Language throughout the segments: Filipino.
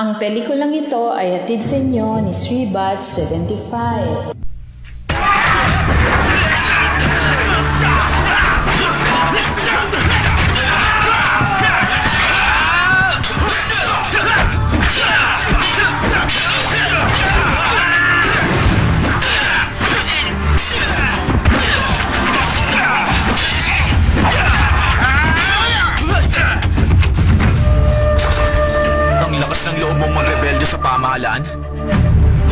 Ang pelikulang ito ay hatid sa inyo ni Sribat 75. Ang lakas ng loob mong magrebelde sa pamahalaan?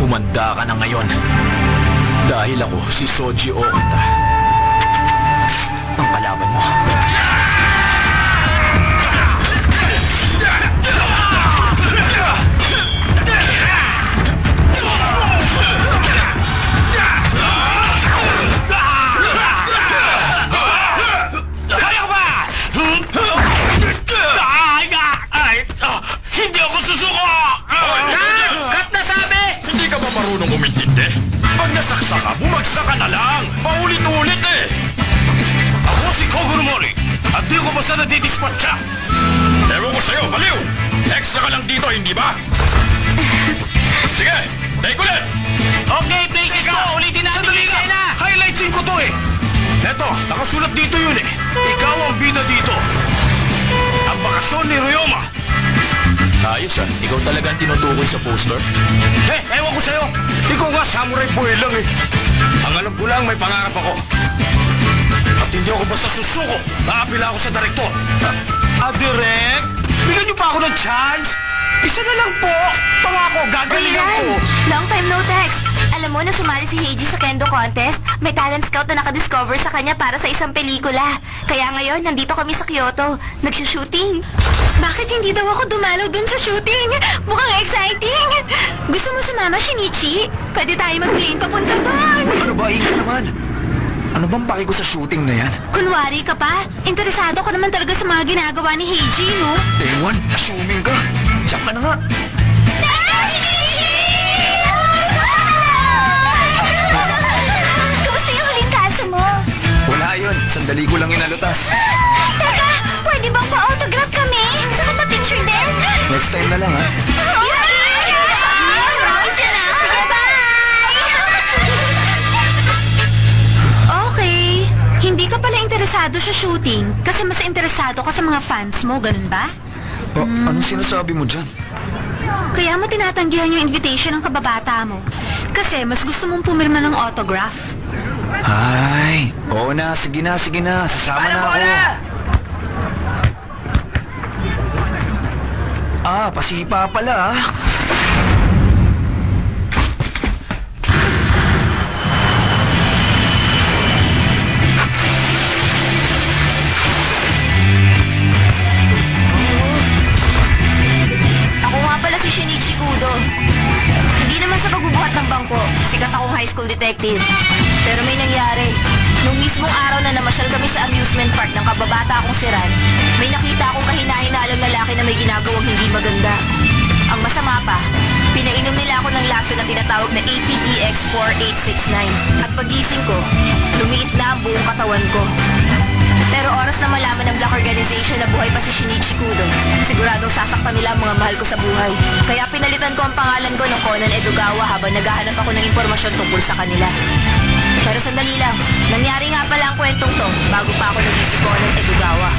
Humanda ka na ngayon. Dahil ako si Soji Okita. Ang kalaban mo. Kaya ka ba? Hindi ako susuko! Cut na sabi! Hindi ka ba marunong umintindi? Pag nasaksa ka, bumagsak ka na lang! Paulit-ulit eh! Ako si Kogoro Mori at di ko basta nadidispatcha! Ewan ko sa'yo, baliw! Extra ka lang dito, hindi ba? Sige, take ulit! Okay, places ko! Ulitin natin yung eksena! Highlightsin ko to eh! Eto, nakasulat dito yun eh! Ikaw ang bida dito! Ang bakasyon ni Ryoma! Ayos ah, ikaw talagang tinutukoy sa poster? Ewan ko sa'yo! Ikaw nga, samurai boy lang eh! Ang alam ko lang, may pangarap ako. At hindi ako basta susuko. Naapila ako sa direktor. Direk? Bigyan niyo pa ako ng chance? Isa na lang po! Pangako, gagalingan ko! Long time no text. Alam mo na sumali si Heiji sa Kendo Contest? May talent scout na nakadiscover sa kanya para sa isang pelikula. Kaya ngayon, nandito kami sa Kyoto. Nagsushooting. Bakit hindi daw ako dumalaw dun sa shooting? Mukhang exciting! Gusto mo sumama, Shinichi? Pwede tayo mag-plane papunta doon. Ano ba? Ingat naman. Ano bang paki ko sa shooting na yan? Kunwari ka pa? Interesado ka naman talaga sa mga ginagawa ni Heiji, no? Ewan, assuming ka. Diyan ka na nga. Kamusta yung huling kaso mo? Wala yun. Sandali ko lang inalutas. Teka, pwede bang pa-autograph kami? Saka pa-picture din? Next time na lang, ha? Promise yun ah. Sige, bye! Okay. Hindi ka pala interesado sa shooting kasi mas interesado ka sa mga fans mo, ganun ba? Anong sinasabi mo dyan? Kaya mo tinatanggihan yung invitation ng kababata mo. Kasi mas gusto mong pumirma ng autograph. Ay, oo na. Sige na, sige na. Sasama na ako. Pasipa pala, ah. Ako nga pala si Shinichi Kudo. Hindi naman sa pagbubuhat ng bangko. Sikat akong high school detective. Pero may nangyari. Nung mismong araw na namasyal kami sa amusement park ng kababata akong si Ran, may nakita akong kahina-hinalang lalaki na may ginagawang hindi maganda. Ang masama pa, pinainom nila ako ng laso na tinatawag na APTX 4869. At pagising ko, lumiit na ang buong katawan ko. Pero oras na malaman ng Black Organization na buhay pa si Shinichi Kudo, siguradong sasaktan nila ang mga mahal ko sa buhay. Kaya pinalitan ko ang pangalan ko ng Conan Edogawa habang naghahanap ako ng impormasyon tungkol sa kanila. Pero sandali lang, nangyari nga pala ang kwentong to bago pa ako naging si Conan Edogawa.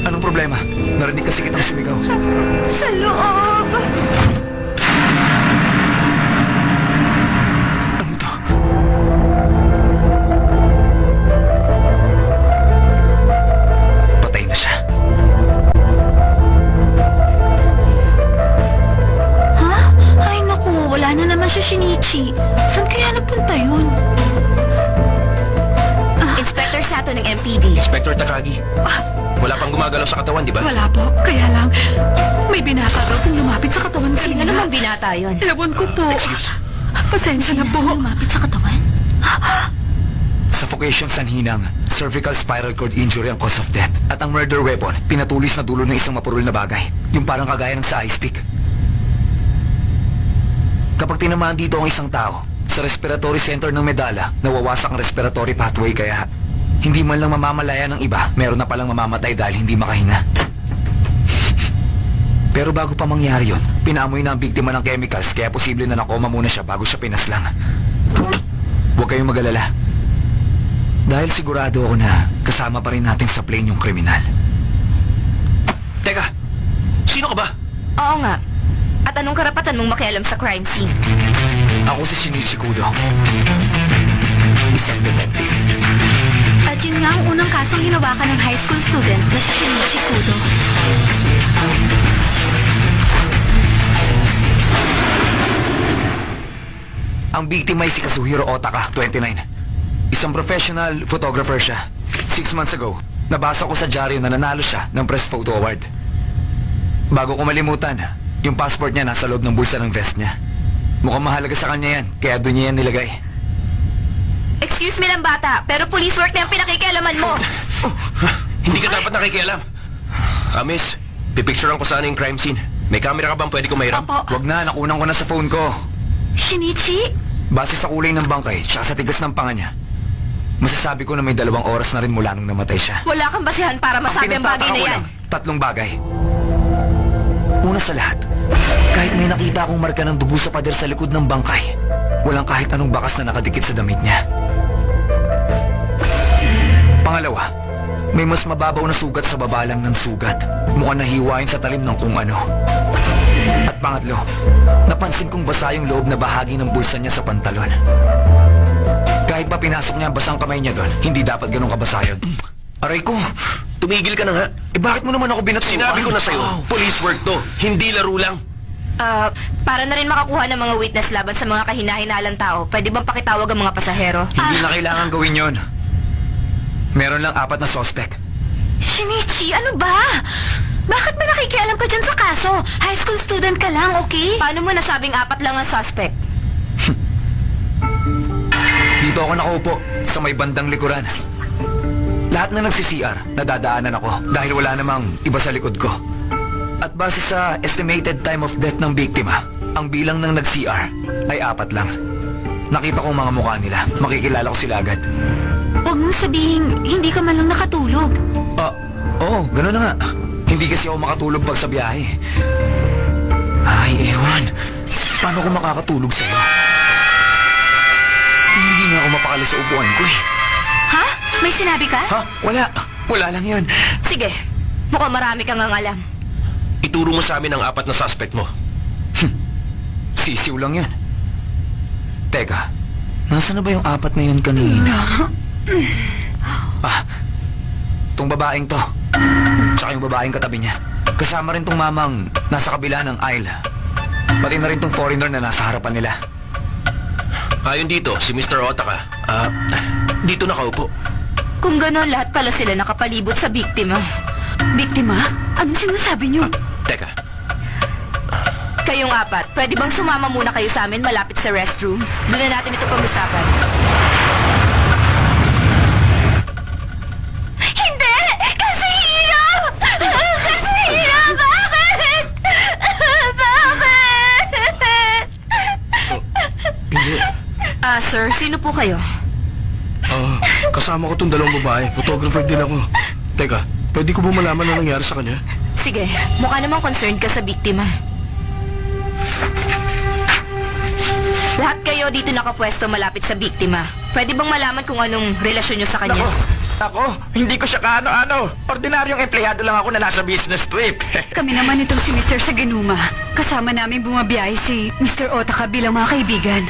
Anong problema? Narinig kasi kitang sumigaw. Sa loob! Ano to? Patay na siya. Ha? Ay naku, wala na naman siya, Shinichi. Saan kaya nagpunta yun? Inspector Sato ng MPD. Inspector Takagi. Wala pang gumagalaw sa katawan, di ba? Wala po, kaya lang may binata daw kung lumapit sa katawan Sino nila. namang binata yun? Ewan ko po. Excuse. Pasensya na po. Lumapit sa katawan? Suffocation sanhinang, cervical spiral cord injury ang cause of death. At ang murder weapon, pinatulis na dulo ng isang mapurol na bagay. Yung parang kagaya ng sa ice pick. Kapag tinamaan dito ang isang tao, sa respiratory center ng medala, nawawasak ang respiratory pathway kaya hindi man lang mamamalaya ng iba, meron na palang mamamatay dahil hindi makahinga. Pero bago pa mangyari yon, pinaamoy na ang biktima ng chemicals kaya posible na nakoma muna siya bago siya pinaslang. Huwag kayong mag-alala. Dahil sigurado ako na kasama pa rin natin sa plane yung kriminal. Teka, sino ka ba? Oo nga. At anong karapatan mong makialam sa crime scene? Ako si Shinichi Kudo. Isang detective. At yun nga ang unang kasong hinawakan ng high school student na si Shinichi Kudo. Ang biktima ay si Kazuhiro Otaka, 29. Isang professional photographer siya. 6 months ago, nabasa ko sa dyaryo na nanalo siya ng Press Photo Award. Bago ko malimutan, yung passport niya nasa loob ng bulsa ng vest niya. Mukhang mahalaga sa kanya yan, kaya doon niya yan nilagay. Excuse me lang bata, pero police work na yung pinakikialaman mo. Hindi ka dapat nakikialam. Miss, pipicturean ko sana yung crime scene. May camera ka bang pwede ko mahiram? Opo. Wag na, nakunan ko na sa phone ko. Shinichi? Base sa kulay ng bangkay, tsaka sa tigas ng panga niya, masasabi ko na may 2 oras na rin mula nung namatay siya. Wala kang basihan para masabi ang bagay na Pinagtataka ko yan. lang, 3 bagay. Una sa lahat, kahit may nakita akong marka ng dugo sa pader sa likod ng bangkay, walang kahit anong bakas na nakadikit sa damit niya. Pangalawa, may mas mababaw na sugat sa baba lang ng sugat. Mukhang nahiwain sa talim ng kung ano. At pangatlo, napansin kong basa yung loob na bahagi ng bulsa niya sa pantalon. Kahit pa pinasok niya ang basang kamay niya doon, hindi dapat ganun kabasa yun. Aray ko! Tumigil ka na nga. Bakit mo naman ako binatuan? Sinabi ko na sa'yo, police work to. Hindi laro lang. Para na rin makakuha ng mga witness laban sa mga kahinahinalang tao, pwede bang pakitawag ang mga pasahero? Hindi na kailangan gawin yon. Meron lang 4 na suspect. Shinichi, ano ba? Bakit ba nakikialam ka dyan sa kaso? High school student ka lang, okay? Paano mo nasabing 4 lang ang suspect? Dito ako nakaupo, sa may bandang likuran. Lahat na nagsi-CR, nadadaanan ako dahil wala namang iba sa likod ko. At base sa estimated time of death ng biktima, ang bilang ng nag-CR ay 4 lang. Nakita ko ang mga mukha nila, makikilala ko sila agad. Huwag mong sabihin, hindi ka man lang nakatulog. Oo, gano'n na nga. Hindi kasi ako makatulog pag sa biyahe. Ay, ewan. Paano ko makakatulog sa'yo? Hindi nga ako mapakali sa upuan ko eh. Ha? May sinabi ka? Ha? Wala. Wala lang yun. Sige, mukhang marami kang ang alam. Ituro mo sa amin ang 4 na suspect mo. Sisiw lang yun. Teka, nasa na ba yung 4 na yun kanina? Tong babaeng to. Tsaka yung babaeng katabi niya. Kasama rin tong mamang nasa kabila ng aisle. Pati na rin tong foreigner na nasa harapan nila. Ayon dito, si Mr. Otaka. Dito nakaupo. Kung gano'n, lahat pala sila nakapalibot sa biktima. Biktima? Anong sinasabi niyo? Teka, Kayong 4, pwede bang sumama muna kayo sa amin malapit sa restroom? Doon na natin ito pag-usapan. Hindi! Kazuhiro! Kazuhiro! Bakit? Bakit? hindi. Sir, sino po kayo? Kasama ko tong 2 babae. Photographer din ako. Teka, pwede ko ba malaman ang nangyari sa kanya? Sige, mukha namang concerned ka sa biktima. Lahat kayo dito nakapwesto malapit sa biktima. Pwede bang malaman kung anong relasyon nyo sa kanya? Ako, hindi ko siya kaano-ano. Ordinaryong empleyado lang ako na nasa business trip. Kami naman itong si Mr. Saganuma. Kasama namin bumabiyahe si Mr. Otaka bilang mga kaibigan.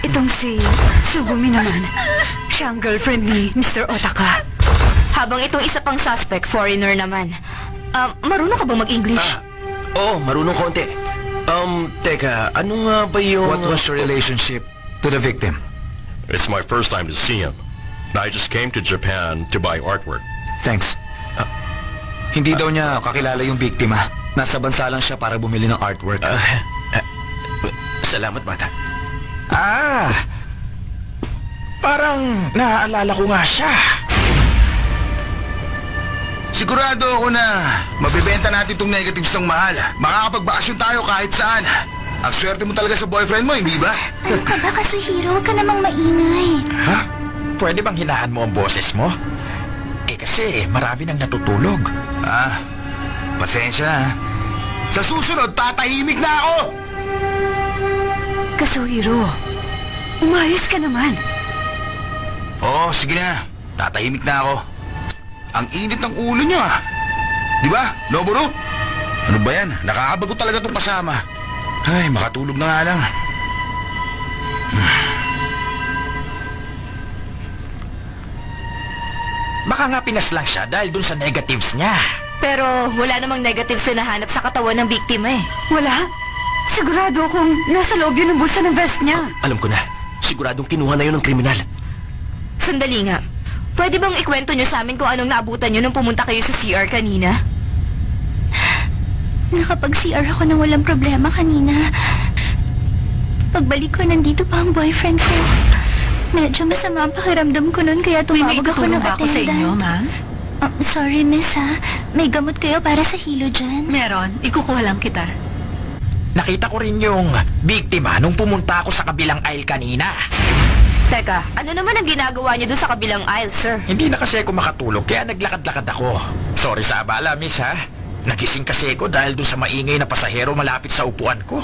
Itong si Sugumi naman. Siya ang girlfriend ni Mr. Otaka. Habang itong isa pang suspect, foreigner naman. Marunong ka ba mag-English? Oo, marunong konti. Teka, ano nga ba yung... What was your relationship to the victim? It's my first time to see him. I just came to Japan to buy artwork. Thanks. Hindi daw niya kakilala yung biktima. Nasa bansa lang siya para bumili ng artwork. Salamat, bata. Parang naaalala ko nga siya. Sigurado ako na mabibenta natin itong negatives ng mahal. Makakapagbakasyon tayo kahit saan. Ang swerte mo talaga sa boyfriend mo, hindi ba? Ano ka ba, Kazuhiro? Huwag ka namang maingay. Ha? Pwede bang hinaan mo ang boses mo? Eh kasi marami nang natutulog. Pasensya na. Sa susunod, tatahimik na ako! Kazuhiro, umayos ka naman. Oo, sige na. Tatahimik na ako. Ang init ng ulo niyo, ah. Di ba, Noboro? Ano ba yan? Nakakabagot talaga itong kasama. Ay, makatulog na nga lang. Baka nga pinaslang siya dahil dun sa negatives niya. Pero wala namang negatives na nahanap sa katawan ng biktima eh. Wala? Sigurado akong nasa loob yun ng bulsa ng vest niya. Alam ko na. Siguradong kinuha na yun ng kriminal. Sandali nga. Pwede bang ikwento nyo sa amin kung anong naabutan nyo nung pumunta kayo sa CR kanina? Nakapag-CR ako nang walang problema kanina. Pagbalik ko, nandito pa ang boyfriend ko. Medyo masama ang pakiramdam ko noon kaya tumawag ako ng ba ako sa inyo, attendant. ma'am? Sorry, miss ha. May gamot kayo para sa hilo dyan? Meron. Ikukuha lang kita. Nakita ko rin yung biktima nung pumunta ako sa kabilang aisle kanina. Teka, ano naman ang ginagawa nyo dun sa kabilang aisle, sir? Hindi na kasi ako makatulog kaya naglakad-lakad ako. Sorry sa abala, miss ha. Nagising kasi ako dahil dun sa maingay na pasahero malapit sa upuan ko.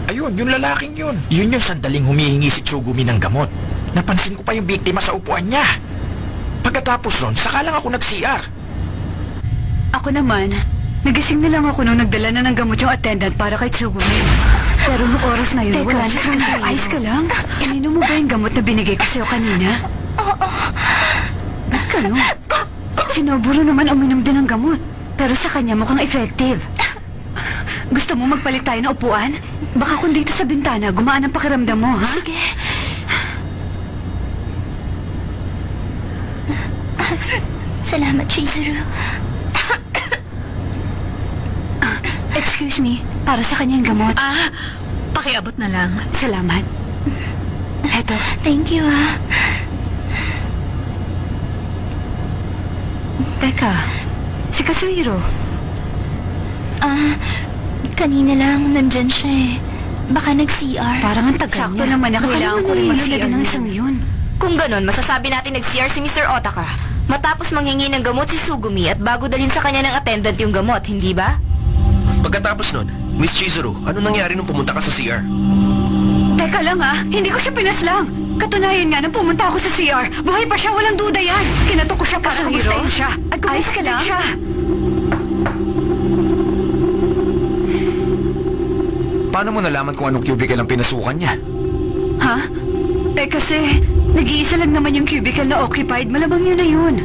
Ayun, yung lalaking yun. Yun yung sandaling humihingi si Tsugumi ng gamot. Napansin ko pa yung biktima sa upuan niya. Pagkatapos nun, saka lang ako nag-CR. Ako naman, nagising na lang ako nung nagdala na ng gamot yung attendant para kay Tsugumi. Pero nung oras na yun, wala siya sa kanya. Ayos ka lang? Ininom mo ba yung gamot na binigay ko sa'yo kanina? Oo. Ba't kayo? Si Noburo naman uminom din ng gamot. Pero sa kanya mukhang effective. Gusto mo magpalit tayo ng upuan? Baka kung dito sa bintana, gumaan ang pakiramdam mo, ha? Sige. Salamat, Chizuru. Excuse me, para sa kanya yung gamot. Pakiabot na lang. Salamat. Eto, Thank you, ah. teka. Si Kazuhiro. Kanina lang, nandyan siya eh. Baka nag-CR. Parang ang tagal Sakto niya. naman na kailangan ko rin mag-CR din ng nun. isang yun. Kung ganon, masasabi natin nag-CR si Mr. Otaka. Matapos manghingi ng gamot si Sugumi at bago dalhin sa kanya ng attendant yung gamot, hindi ba? Pagkatapos nun, Miss Chizuru, ano nangyari nung pumunta ka sa CR? Teka lang hindi ko siya pinaslang. Katunayan nga nang pumunta ako sa CR. Buhay pa siya, walang duda yan. Kinatok ko siya para Kazuhiro? kamustahin siya. At Ayos ka lang? siya. Paano mo nalaman kung anong cubicle ang pinasukan niya? Ha? Kasi nag-iisa lang naman yung cubicle na occupied. Malamang yun na yun.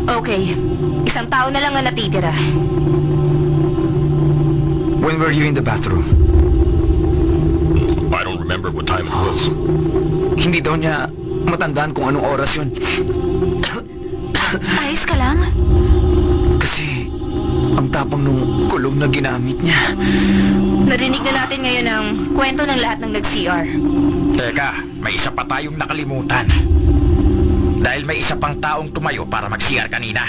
Okay, isang tao na lang ang natitira. When were you in the bathroom? I don't remember what time it was. Hindi daw niya matandaan kung anong oras yun. Ayos ka lang? Kasi ang tapang nung kulong na ginamit niya. Narinig na natin ngayon ang kwento ng lahat ng nag-CR. Teka, may isa pa tayong nakalimutan. Dahil may isa pang taong tumayo para mag-CR kanina.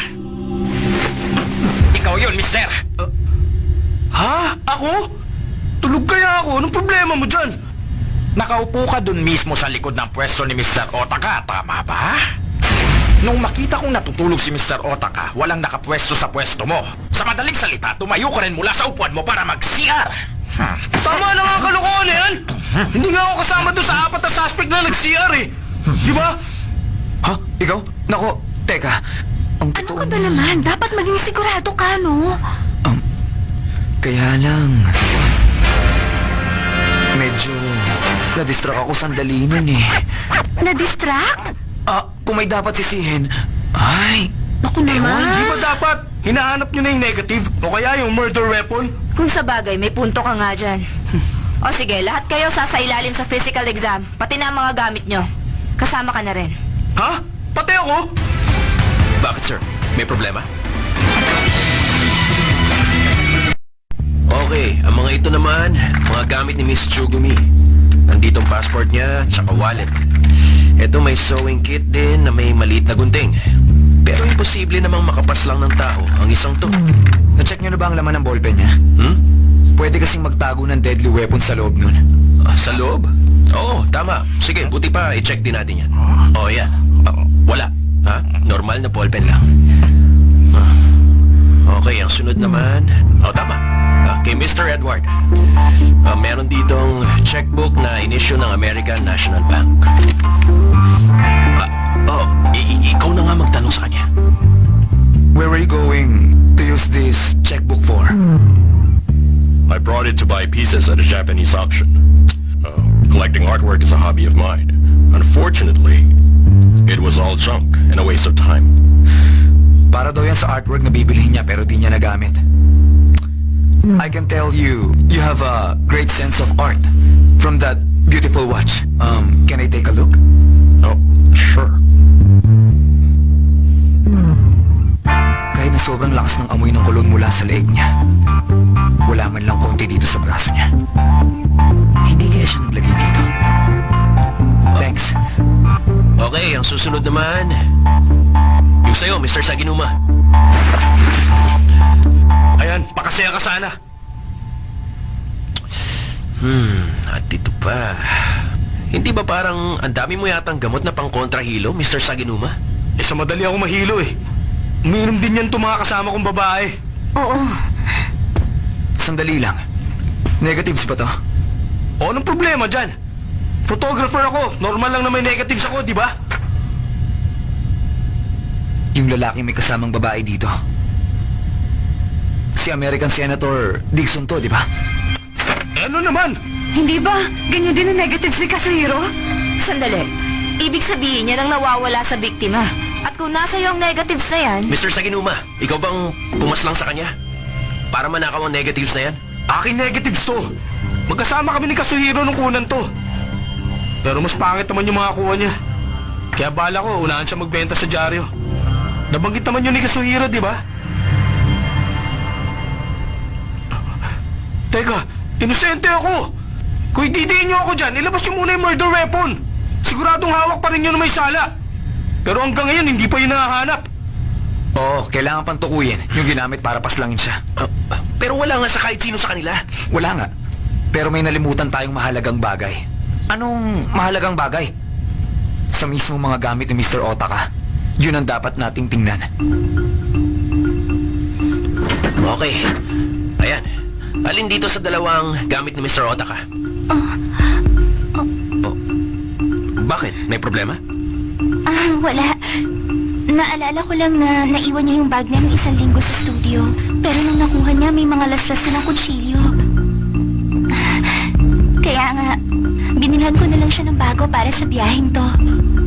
Ikaw yun, mister! Ha? Ako? Tulog kaya ako? Anong problema mo dyan? Nakaupo ka dun mismo sa likod ng pwesto ni Mr. Otaka, tama ba? Nung makita kong natutulog si Mr. Otaka, walang nakapwesto sa pwesto mo. Sa madaling salita, tumayo ka rin mula sa upuan mo para mag-CR. Tama na nga ang kalokohan na yan! Hindi nga ako kasama doon sa 4 na suspect na nag-CR eh! Di ba? Ha? Ikaw? Nako, teka. Ang Ano totoo ka ba naman? Dapat maging sigurado ka, no? Kaya lang... Medyo... Na-distract ako sandali nun eh. Na-distract? Kung may dapat sisihin... Ay... Naku Di naman. ba dapat hinahanap nyo na yung negative o kaya yung murder weapon? Kung sa bagay, may punto ka nga dyan. O sige, lahat kayo sasailalim sa physical exam, pati na ang mga gamit nyo. Kasama ka na rin. Ha? Pati ako? Bakit, sir? May problema? Okay, ang mga ito naman, mga gamit ni Miss Tsugumi. Nandito ang passport niya, tsaka wallet. Ito may sewing kit din na may maliit na gunting. Pero imposible namang makapas lang ng tao ang isang to. Na-check nyo na ba ang laman ng ballpen niya? Pwede kasing magtago ng deadly weapon sa loob nun. Sa loob? Oo, tama. Sige, buti pa i-check din natin yan. Oh, yan. Wala. Ha? Normal na ballpen lang. Okay, ang sunod naman. Oh, tama. Kay Mr. Edward. Meron ditong checkbook na inisyu ng American National Bank. Ikaw na nga magtanong sa kanya. Where were you going to use this checkbook for? I brought it to buy pieces at a Japanese auction. Collecting artwork is a hobby of mine. Unfortunately, it was all junk and a waste of time. Para daw yan sa artwork na bibilihin niya pero di niya nagamit. I can tell you, you have a great sense of art from that beautiful watch. Can I take a look? Oh, sure. Kahit na sobrang lakas ng amoy ng kulon mula sa leeg niya, wala man lang konti dito sa braso niya. Hindi kaya siya naglagay dito. Thanks. Okay, ang susunod naman. Yung sa'yo, Mr. Saginuma. Ayan, pakasaya ka sana. At ito pa. Hindi ba parang ang dami mo yatang gamot na pang kontrahilo, Mr. Saginuma? Sa madali ako mahilo eh. Umiinom din yan mga kasama kong babae. Oo. Sandali lang. Negatives ba to? O, anong problema dyan? Photographer ako. Normal lang na may negatives ako, di ba? Yung lalaki may kasamang babae dito. Si American Senator Dixon to, di ba? Ano naman? Hindi ba? Ganyan din ang negatives ni Kazuhiro? Sandali. Ibig sabihin niya nang nawawala sa biktima. At kung nasa iyo ang negatives na yan, Mr. Saginuma, ikaw bang pumaslang sa kanya? Para manakaw ang negatives na yan? Aking negatives to. Magkasama kami ni Kazuhiro nung kunan to. Pero mas pangit naman yung mga kuha niya. Kaya bala ko, unahan siya magbenta sa dyaryo. Nabanggit naman yun ni Kazuhiro, di ba? Teka, inosente ako. Kung ididiin niyo ako dyan, ilabas niyo muna yung murder weapon. Siguradong hawak pa rin yun na may sala. Pero hanggang ngayon, hindi pa yun nahahanap. Oo, kailangan pang tukuyin. Yung ginamit para paslangin siya. Pero wala nga sa kahit sino sa kanila. Wala nga. Pero may nalimutan tayong mahalagang bagay. Anong mahalagang bagay? Sa mismo mga gamit ni Mr. Otaka. Yun ang dapat nating tingnan. Okay. Ayan. Alin dito sa dalawang gamit ni Mr. Otaka? Bakit? May problema? Wala. Naalala ko lang na naiwan niya yung bag niya ng 1 linggo sa studio. Pero nung nakuha niya, may mga laslas na ng kutsilyo. Kaya nga, binilhan ko na lang siya ng bago para sa biyaheng to.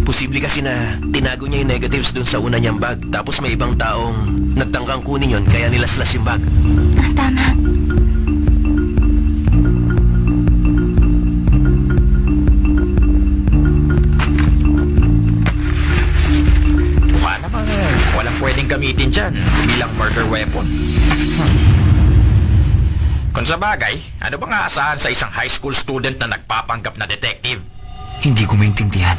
Posible kasi na tinago niya yung negatives dun sa una niyang bag. Tapos may ibang taong nagtangkang kunin yon kaya nilaslas yung bag. Tama. Mukha naman walang pwedeng gamitin dyan bilang murder weapon. Kung sa bagay, ano bang aasahan sa isang high school student na nagpapanggap na detective? Hindi ko maintindihan.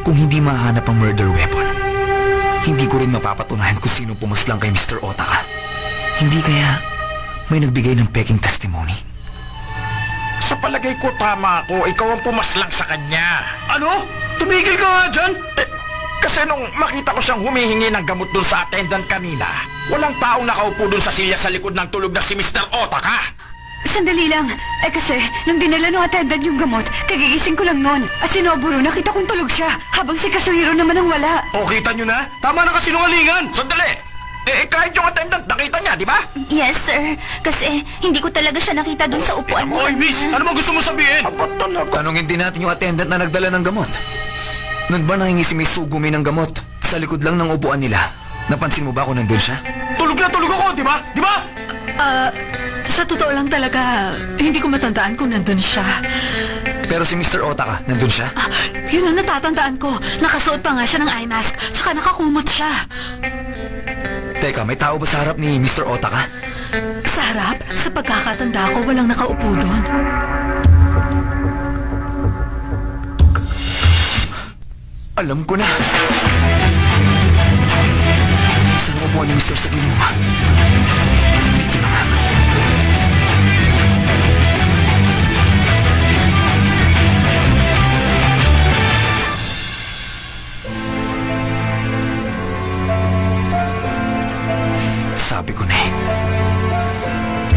Kung hindi mahanap ang murder weapon, hindi ko rin mapapatunayan kung sino pumaslang kay Mr. Otaka. Hindi kaya may nagbigay ng peking testimony? Sa palagay ko tama ako, ikaw ang pumaslang sa kanya. Ano? Tumigil ka nga dyan? Kasi nung makita ko siyang humihingi ng gamot dun sa attendant kanina, walang taong nakaupo dun sa silya sa likod ng tulog na si Mr. Otaka. Sandali lang. Kasi, nung dinala ng attendant yung gamot, kagigising ko lang noon. At si Noburo, nakita kong tulog siya, habang si Kazuhiro naman ang wala. O, kita nyo na? Tama na kasinungalingan! Sandali! Kahit yung attendant, nakita niya, di ba? Yes, sir. Kasi hindi ko talaga siya nakita dun sa upuan mo. Oy, miss! Ano bang gusto mo sabihin? Tanungin din natin yung attendant na nagdala ng gamot. Noon ba nangingi si Miss Sugumi ng gamot? Sa likod lang ng upuan nila. Napansin mo ba kung nandun siya? Tulog na tulog ako, di ba? Di ba? Sa totoo lang talaga, hindi ko matandaan kung nandun siya. Pero si Mr. Otaka, nandun siya? Yun ang natatandaan ko. Nakasuot pa nga siya ng eye mask, tsaka nakakumot siya. Teka, may tao ba sa harap ni Mr. Otaka? Sa harap, sa pagkakatanda ko, walang nakaupo doon. Alam ko na. Saan ang upuan ni Mr. Saginuma? Dito na nga. Sabi ko na eh.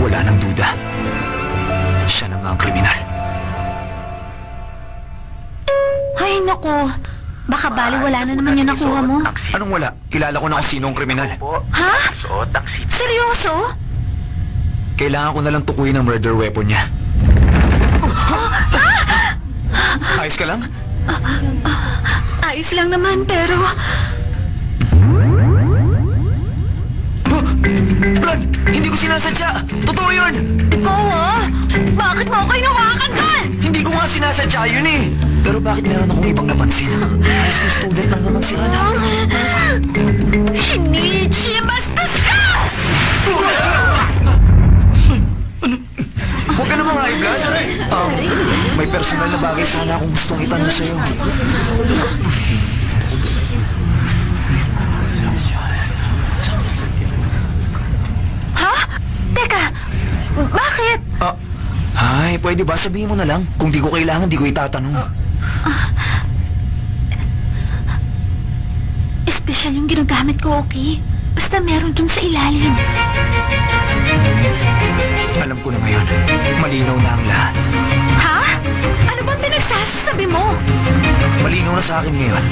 Wala nang duda. Siya na nga ang kriminal. Ay, nako. Baka baliwala na naman yung nakuha mo. Anong wala? Kilala ko na kung sino ang kriminal. Ha? Seryoso? Kailangan ko na lang tukuyin ang murder weapon niya. Ayos ka lang? Ayos lang naman, pero... Brad! Hindi ko sinasadya! Totoo yun! Ikaw ah! Bakit mo ako inawakan doon? Hindi ko nga sinasadya yun eh! Pero bakit meron akong ibang napansin? High school student lang naman si Hana. Shinichi, bastos ka! Huwag ka naman high blood. May personal na bagay sana akong gustong itanong sa'yo. Ha? Teka, bakit? Ay, pwede ba sabihin mo na lang? Kung di ko kailangan, di ko itatanong. Espesyal yung ginagamit ko, okay? Basta meron dun sa ilalim. Alam ko na ngayon. Malinaw na ang lahat. Ha? Ano bang pinagsasabi mo? Malinaw na sa akin ngayon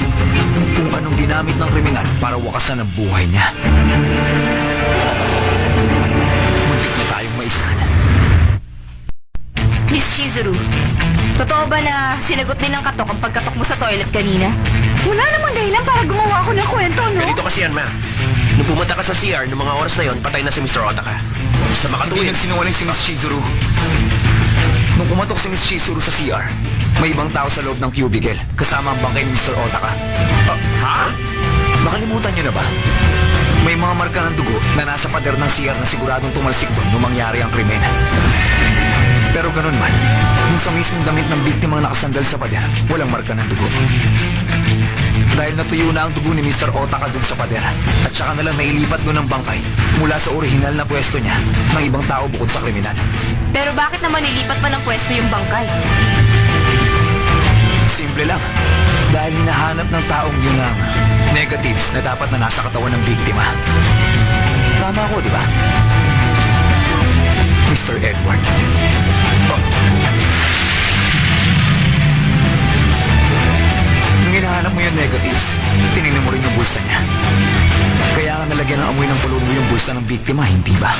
kung anong ginamit ng kriminal para wakasan ang buhay niya. Muntik na tayong maisan. Miss Chizuru, totoo ba na sinagot din ng katok ang pagkatok mo sa toilet kanina? Wala namang dahilan para gumawa ako ng kwento, no? Ganito kasi yan, ma. Nung pumunta ka sa CR, noong mga oras na yon, patay na si Mr. Otaka. Sa Hindi makatuwid, nagsinungaling si Miss Chizuru. Nung kumatok si Miss Chizuru sa CR, may ibang tao sa loob ng cubicle, kasama ang bangkay ni Mr. Otaka. ha? Makalimutan niyo na ba? May mga marka ng dugo na nasa pader ng CR na siguradong tumalsik doon nung mangyari ang krimen. Pero ganun man, dun sa mismong damit ng biktimang nakasandal sa pader, walang marka ng dugo. Dahil natuyo na ang dugo ni Mr. Otaka dun sa pader, at saka nalang nailipat doon ang bangkay mula sa orihinal na pwesto niya ng ibang tao bukod sa kriminal. Pero bakit naman nilipat pa ng pwesto yung bangkay? Simple lang. Dahil hinahanap ng taong yun ang negatives na dapat na nasa katawan ng biktima. Tama ako, di ba? Mr. Edward. Nung hinahanap mo yung negatives, tinignan mo rin yung bulsa niya. Kaya nga nalagyan ng amoy ng pulong mo yung bulsa ng biktima, hindi ba?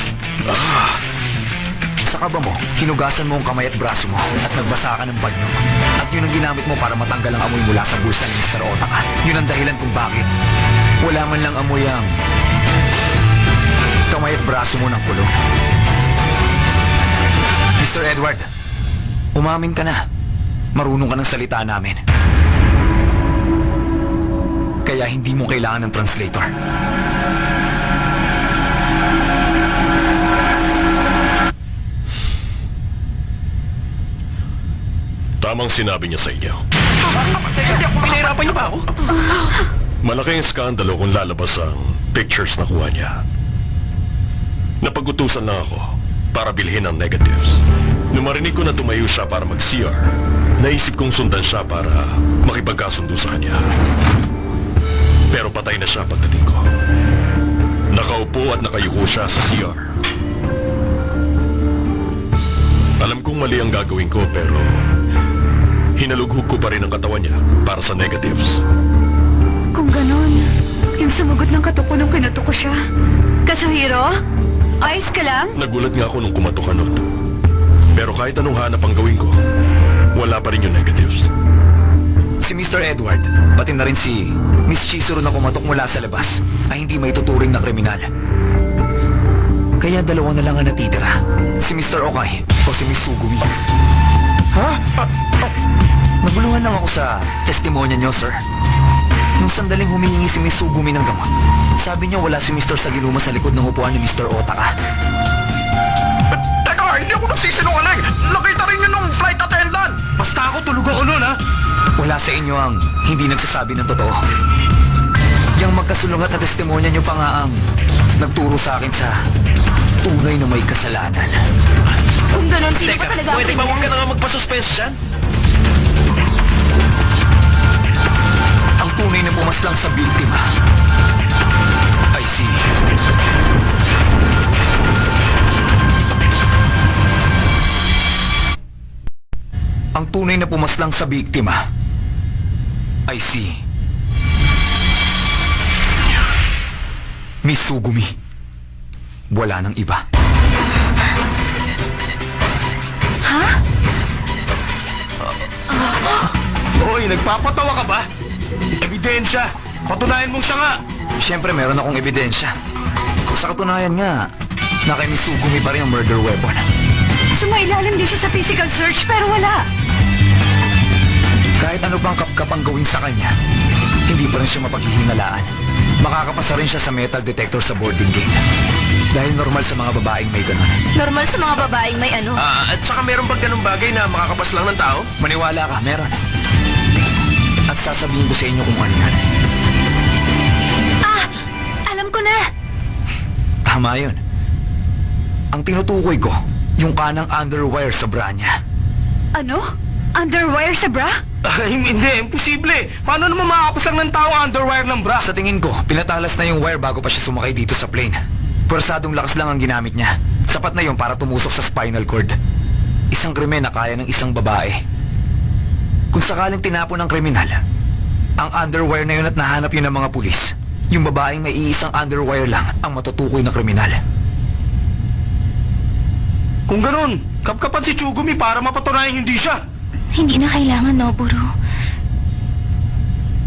Sa kaba mo, hinugasan mo ang kamay at braso mo at nagbasa ka ng banyo. At yun ang ginamit mo para matanggal ang amoy mula sa bulsa ni Mr. Otaka. Yun ang dahilan kung bakit wala man lang amoy ang kamay at braso mo ng kulong. Mr. Edward, umamin ka na. Marunong ka ng salita namin. Kaya hindi mo kailangan ng translator. Tamang sinabi niya sa inyo. Teka, pinahirapan niyo ba ako? Malaking skandalo kung lalabas ang pictures na kuha niya. Napag-utusan na ako para bilhin ang negatives. Nung marinig ko na tumayo siya para mag-CR, naisip kong sundan siya para makipagkasundo sa kanya. Pero patay na siya pagdating ko. Nakaupo at nakayuko siya sa CR. Alam kong mali ang gagawin ko pero hinalughog ko pa rin ang katawan niya para sa negatives. Kung ganon, yung sumugot ng katok ko nung kinatok ko siya. Kazuhiro? Ayos ka lang? Nagulat nga ako nung kumatok ka nun. Pero kahit anong hanap ang gawin ko, wala pa rin yung negatives. Si Mr. Edward, pati na rin si Miss Chizuru na kumatok mula sa labas ay hindi may tuturing na kriminal. Kaya dalawa na lang ang natitira. Si Mr. Okay o si Miss Sugumi. Ha? Naguluhan lang ako sa testimonya niyo, sir. Nung sandaling humihingi si Miss Sugumi ng gamot, sabi niya wala si Mr. Saginuma sa likod ng upuan ni Mr. Otaka. Teka, hindi ako nagsisinungaling. Nakita rin yun nung flight attendant. Basta ako tulog ako nun, ha? Wala sa inyo ang hindi nagsasabi ng totoo. Yang magkasulungat na testimonya nyo pa nga ang nagturo sa akin sa tunay na may kasalanan. Kung ganun, sino ba Teka, talaga ang pwede ba huwag ka kriminal? na nga magpa-suspense dyan? Ang tunay na pumaslang sa biktima ay si... Ang tunay na pumaslang sa biktima ay si... Miss Sugumi. Wala nang iba. Hoy, nagpapatawa ka ba? Ebidensya! Patunayan mong siya nga! Siyempre meron akong ebidensya. Sa katunayan nga, na kay Miss Sugumi pa rin ang murder weapon. Sumailalim din siya sa physical search pero wala. Kahit ano pang kapkapang gawin sa kanya, hindi pa rin siya mapaghihinalaan. Makakapasa rin siya sa metal detector sa boarding gate. Dahil normal sa mga babaeng may ganun. Normal sa mga babaeng may ano. At saka meron bang ganung bagay na makakapas lang ng tao? Maniwala ka, meron. At sasabihin ko sa inyo kung ano yan. Alam ko na. Tama yun. Ang tinutukoy ko, yung kanang underwire sa bra niya. Ano? Underwire sa bra? Hindi, imposible! Paano naman makakapas lang ng tao ang underwire ng bra? Sa tingin ko, pinatalas na yung wire bago pa siya sumakay dito sa plane. Pwersadong lakas lang ang ginamit niya. Sapat na yun para tumusok sa spinal cord. Isang krimen na kaya ng isang babae. Kung sakaling tinapon ng kriminal, ang underwire na yun at nahanap yun ng mga pulis, yung babaeng may iisang underwire lang ang matutukoy na kriminal. Kung ganun, kapkapan si Chugumi para mapatunayan hindi siya. Hindi na kailangan, Noburo.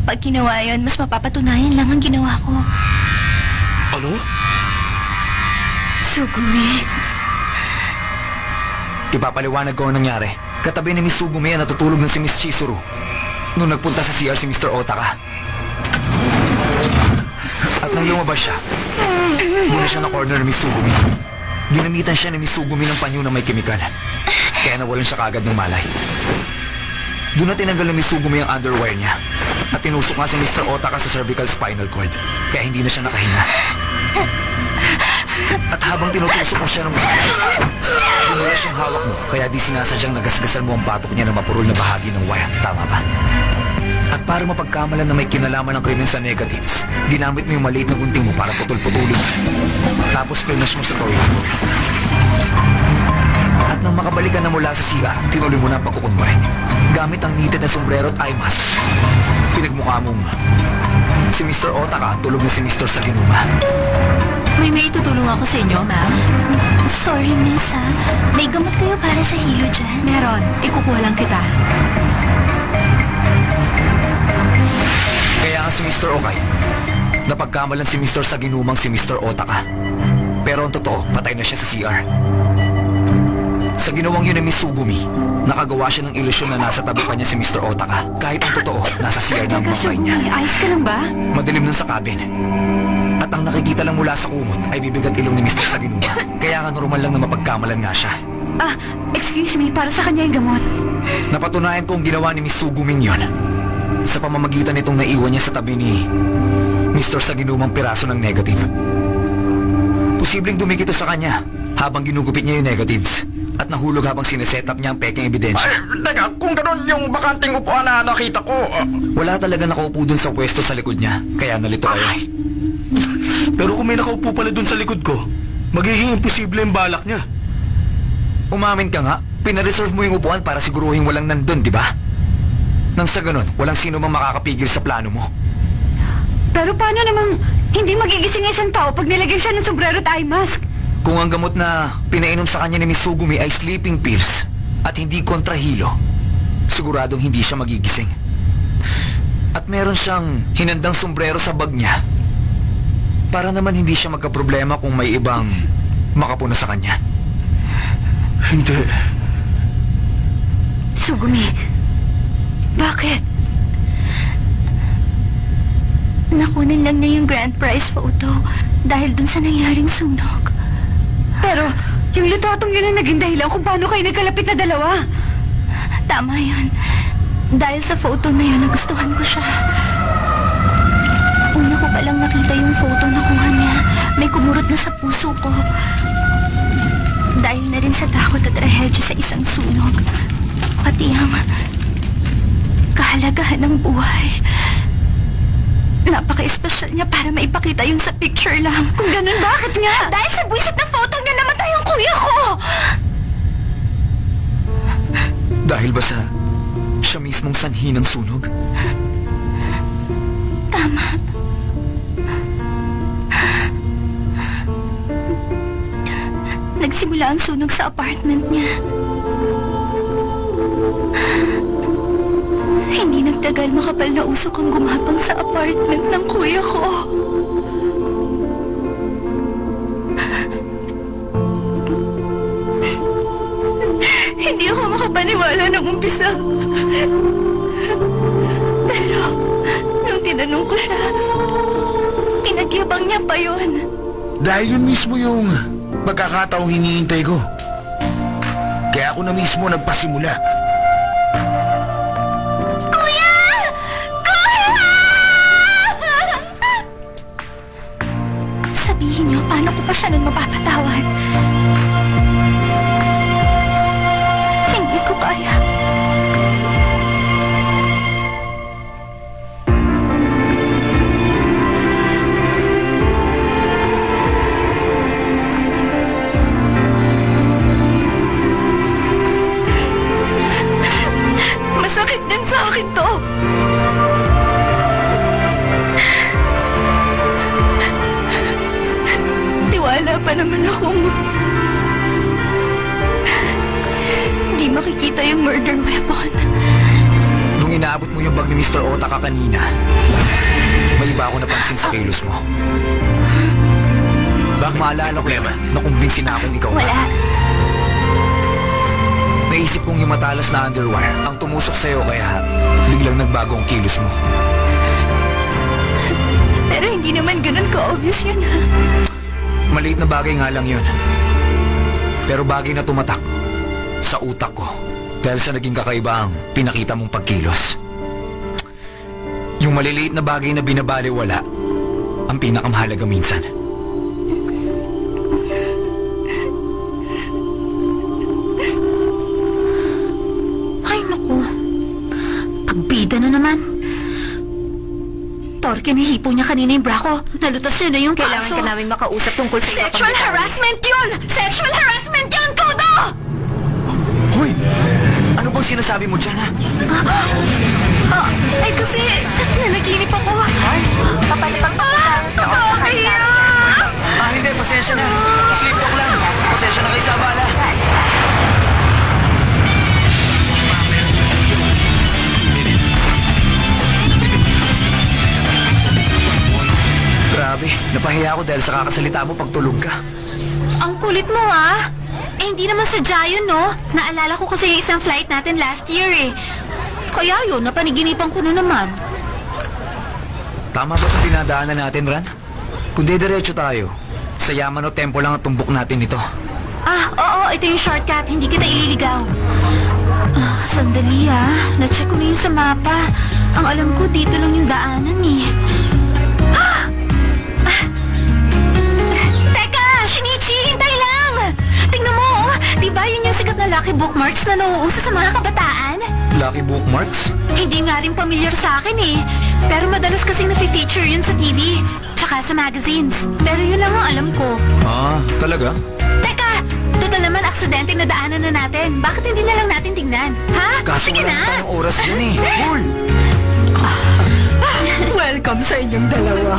Pag ginawa yun, mas mapapatunayan lang ang ginawa ko. Ano? Sugumi. Ipapaliwanag ko ang nangyari. Katabi ni Miss Sugumi ang natutulog na si Miss Chizuru nung nagpunta sa CR si Mr. Otaka. At nang lumabas siya, muna siya na corner ni Miss Sugumi. Ginamitan siya ni Miss Sugumi ng panyo na may kemikal. Kaya nawalan siya kaagad ng malay. Doon na tinanggal ni Miss Sugumi ang underwire niya. At tinusok nga si Mr. Otaka sa cervical spinal cord. Kaya hindi na siya nakahinga. At habang tinutusok mo siya ng bumulas yung hawak mo, kaya di sinasadyang nagasgasan mo ang batok niya na mapurol na bahagi ng wire. Tama ba? At para mapagkamalan na may kinalaman ng krimen sa negatives, ginamit mo yung maliit na gunting mo para putol-putulin. Tapos finish mo sa toilet bowl. At nang makabalik ka na mula sa CR, tinuloy mo na ang pagkukunwari. Gamit ang knitted na sombrero at eye mask, pinagmukha mong si Mr. Otaka tulog na si Mr. Saginuma. May itutulong ako sa inyo, ma'am. Sorry, miss, ha? May gamot kayo para sa hilo dyan? Meron. Ikukuha lang kita. Kaya nga si Mr. Okay, napagkamalan si Mr. Saginumang si Mr. Otaka. Pero ang totoo, patay na siya sa CR. Sa ginawang yun ni Miss Sugumi, nakagawa siya ng ilusyon na nasa tabi pa niya si Mr. Otaka. Kahit ang totoo, nasa CR na ang Teka, bangkay niya. Sugumi, ayos ka lang ba? Madilim nun sa cabin. At ang nakikita lang mula sa kumot ay bibig at ilong ni Mr. Saginuma. Kaya nga normal lang na mapagkamalan nga siya. Excuse me, para sa kanya yung gamot. Napatunayan kong ginawa ni Miss Suguming yun sa pamamagitan nitong naiwan niya sa tabi ni Mr. Saginumang piraso ng negative. Posibleng dumikit ito sa kanya habang ginugupit niya yung negatives at nahulog habang sineset up niya ang peking ebidensya. Teka, kung ganun yung bakanting upuan na nakita ko... Wala talaga nakaupo dun sa pwesto sa likod niya, kaya nalito kayo. Pero kung may nakaupo pala dun sa likod ko, magiging imposible yung balak niya. Umamin ka nga, pinareserve mo yung upuan para siguruhin walang nandun, di ba? Nang sa ganun, walang sino mang makakapigil sa plano mo. Pero paano namang hindi magigising ang isang tao pag nilagyan siya ng sombrero at eye mask? Kung ang gamot na pinainom sa kanya ni Miss Sugumi ay sleeping pills at hindi kontrahilo, siguradong hindi siya magigising. At meron siyang hinandang sombrero sa bag niya para naman hindi siya magkaproblema kung may ibang makapuna sa kanya. Hindi. Sugumi, bakit? Nakunan lang niya yung grand prize photo dahil dun sa nangyaring sunog. Pero yung litratong yun ang naging dahilan kung paano kayo nagkalapit na dalawa. Tama yun. Dahil sa photo na yun, nagustuhan ko siya. Una ko palang nakita yung photo na kuha niya. May kumurot na sa puso ko. Dahil na rin sa takot at trahedya sa isang sunog. Pati ang kahalagahan ng buhay. Napaka-espesyal niya para maipakita yung sa picture lang. Kung ganun, bakit nga? Dahil sa buwisit na photo niya namatay ang kuya ko! Dahil ba sa siya mismong sanhi ng sunog? Tama. Nagsimula ang sunog sa apartment niya. Hindi nagtagal, makapal na usok ang gumapang sa apartment ng kuya ko. Hindi ako makapaniwala nung umpisa. Pero, nung tinanong ko siya, pinagyabang niya pa yun. Dahil yun mismo yung pagkakataong hinihintay ko. Kaya ako na mismo nagpasimula. Kuya! Kuya! Sabihin niyo, paano ko pa siya nun mapapatawad? Hindi ko kaya. Masakit din sa akin to. Tiwala pa naman akong di makikita yung murder weapon. Nung inaabot mo yung bag ni Mr. Otaka kanina, may iba ako napansin sa kilos mo. Baka maalala ko naman na kumbinsi na akong ikaw. Wala. Naisip kong yung matalas na underwear ang tumusok sa'yo kaya biglang nagbago ang kilos mo. Pero hindi naman ganun ka-obvious yun. Maliit na bagay nga lang yun. Pero bagay na tumatak sa utak ko dahil sa naging kakaiba ang pinakita mong pagkilos. Yung maliliit na bagay na binabaliwala ang pinakamahalaga minsan. Ay, naku. Pagbida na naman. Torque, nahipo niya kanina yung bra ko. Nalutas niya na yung Kailangan kaso. ka namin makausap tungkol sa iba pang Sexual detalye. harassment yun! Sexual harassment yun, Kudo! Hoy! Ano bang sinasabi mo dyan, ha? Ay, kasi nanaginip ako. Kapalipang Nakakahiya! Hindi. Pasensya na. Sleep talk lang. Pasensya na kayo sa abala. Grabe. Napahiya ako dahil sa kakasalita mo pag tulog ka. Ang kulit mo, ah. Eh, hindi naman sadya yun, no? Naalala ko kasi yung isang flight natin last year, eh. Kaya yun, napaniginipan ko na naman. Tama ba itong dinadaanan natin, Ran? Kung didiretso tayo, sa Yamano Temple lang ang tumbok natin ito. Ah, oo, ito yung shortcut. Hindi kita ililigaw. Ah, sandali, ah. Na-check ko na yun sa mapa. Ang alam ko, dito lang yung daanan, eh. Teka! Shinichi, hintay lang! Tingnan mo, oh. Diba yun yung sikat na lucky bookmarks na nauuso sa mga kabataan? Lucky bookmarks? Hindi nga rin pamilyar sa akin, eh. Pero madalas kasing nafe-feature yun sa TV. Tsaka sa magazines. Pero yun lang ang alam ko. Ah, talaga? Teka! Total naman, aksidente na daanan na natin. Bakit hindi na lang natin tingnan? Ha? Kaso Sige wala na! tayong oras dyan eh. Cool! Welcome sa inyong dalawa.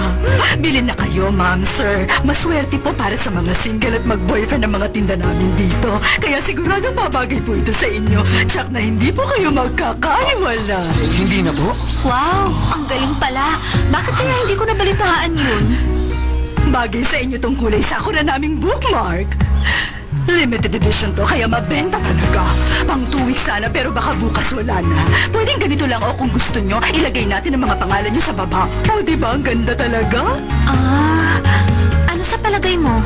Bilhin na kayo, ma'am, sir. Maswerte po para sa mga single at mag-boyfriend ng mga tinda namin dito. Kaya sigurado babagay po ito sa inyo. Tsak na hindi po kayo magkakaiwala. Hindi na po. Wow! Ang galing pala. Bakit kaya hindi ko nabalitaan yun? Bagay sa inyo tong kulay sakura naming bookmark. Limited edition to, kaya mabenta talaga. Pang 2 weeks sana, pero baka bukas wala na. Pwedeng ganito lang o kung gusto nyo, ilagay natin ang mga pangalan nyo sa baba. O, diba? Ang ganda talaga. Ah, ano sa palagay mo?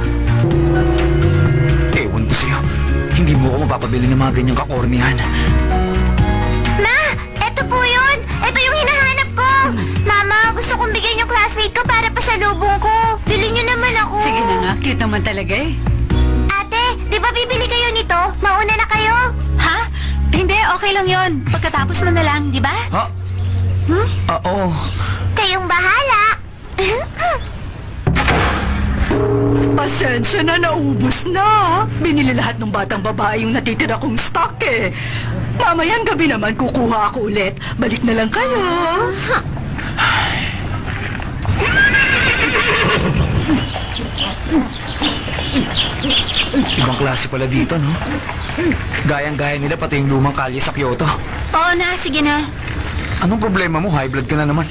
Ewan ko sa'yo. Hindi mo ako mapapabili ng mga ganyang kakornihan. Ma! Eto po! gusto kong bigyan yung classmate ko para pasalubong ko. Bilhin niyo naman ako. Sige na nga, cute naman talaga eh. Ate, di ba bibili kayo nito? Mauna na kayo. Ha? Hindi, okay lang yon. Pagkatapos mo na lang, di ba? Ha? Oo. Kayong bahala. Pasensya na, naubos na. Binili lahat ng batang babae yung natitira kong stock eh. Mamayang gabi naman kukuha ako ulit. Balik na lang kayo. Ibang klase pala dito, no? Gayang-gaya nila pati yung lumang kalye sa Kyoto. Oo na, sige na. Anong problema mo? High blood ka na naman.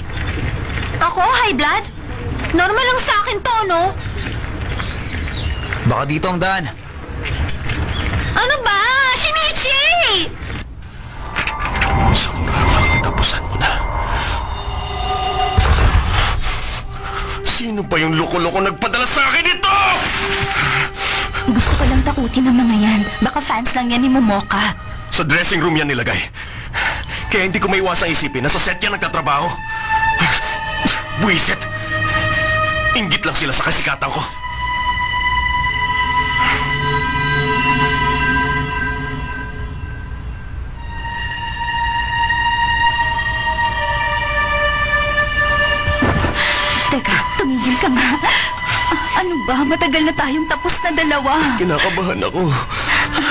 Ako, high blood? Normal lang sa akin to, no? Baka dito ang daan. Ano ba? Shinichi! Sakuraba, katapusan mo na. Sino ba yung loko-loko nagpadala sa akin ito? Gusto ko lang takutin ng mga yan. Baka fans lang yan ni Momoka. Sa dressing room yan nilagay. Kaya hindi ko maiwasang isipin na sa set yan nagtatrabaho. Buisit! Inggit lang sila sa kasikatan ko. Teka, tumigil ka nga. Ano ba? Matagal na tayong tapos na dalawa. Kinakabahan ako.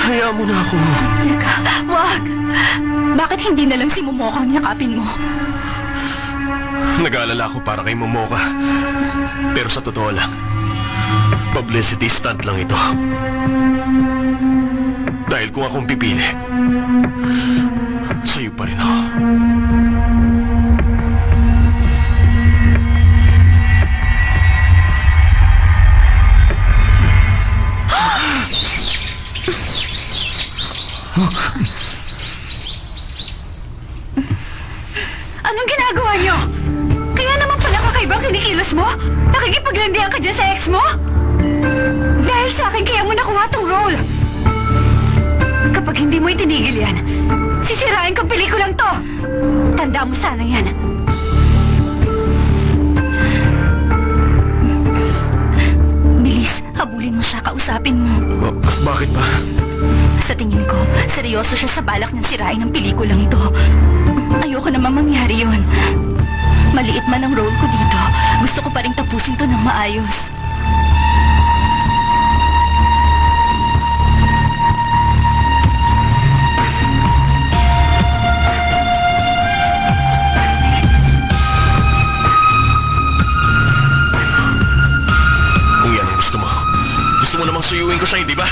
Hayaan mo na ako. Teka, wag. Bakit hindi na lang si Momoka ang yakapin mo? Nag-aalala ako para kay Momoka. Pero sa totoo lang, publicity stunt lang ito. Dahil kung akong pipili, sa'yo pa rin ako. Anong ginagawa niyo? Kaya naman pala kakaiba ang kinikilos mo? Nakikipaglandian ka dyan sa ex mo? Dahil sa akin kaya mo nakuha tong role. Kapag hindi mo itinigil yan, sisirain kong pelikulang to. Tanda mo sana yan. Bilis, habulin mo siya, kausapin mo. Bakit ba? Sa tingin ko, seryoso siya sa balak ng sirain ng pelikulang to. Ayoko naman mangyari yun. Maliit man ang role ko dito, gusto ko pa rin tapusin to ng maayos. Kung yan ang gusto mo namang suyuin ko siya, di ba?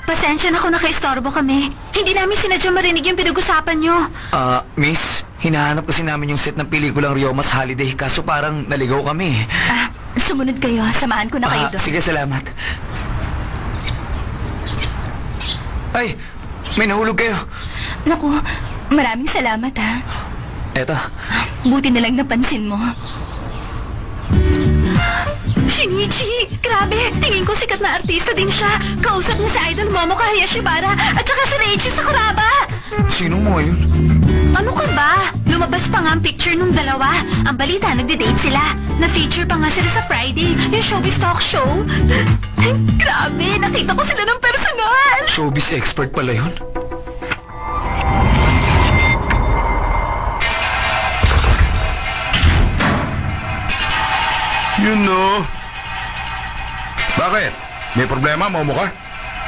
Pasensya na kung nakaistorbo kami. Hindi namin sinadya marinig yung pinag-usapan nyo. Miss, hinahanap kasi namin yung set ng pelikulang Ryoma's Holiday, kaso parang naligaw kami. Sumunod kayo. Samahan ko na kayo doon. Sige, salamat. Ay, may nahulog kayo. Naku, maraming salamat ha. Eto. Buti na lang napansin mo. Shinichi! Grabe! Tingin ko sikat na artista din siya. Kausap niya si Idol Momoka Hayashibara at saka si Reichi Sakuraba. Sino mo yun? Ano ka ba? Lumabas pa nga ang picture nung dalawa. Ang balita, nagde-date sila. Na-feature pa nga sila sa Friday, yung showbiz talk show. Grabe! Nakita ko sila ng personal! Showbiz expert pala yun? You know. Bakit? May problema, Momoka?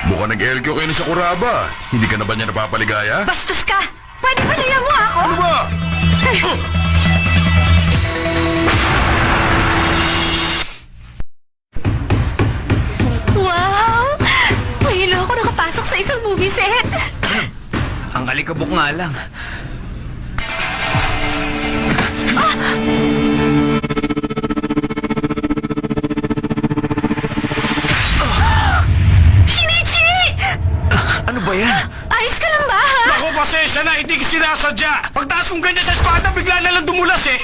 Mukhang nag-LQ kayo ni Sakuraba. Hindi ka na ba niya napapaligaya? Bastos ka! Pwede ba liyan mo ako? Ano ba? Wow! Mahilo ako nakapasok sa isang movie set. Ang alikabok nga lang. Shinichi! Ano ba yan? Ayos ka lang ba, ha? Ako, pasensya na, hindi ko sinasadya. Pagtaas kong ganyan sa espada, bigla na lang dumulas eh.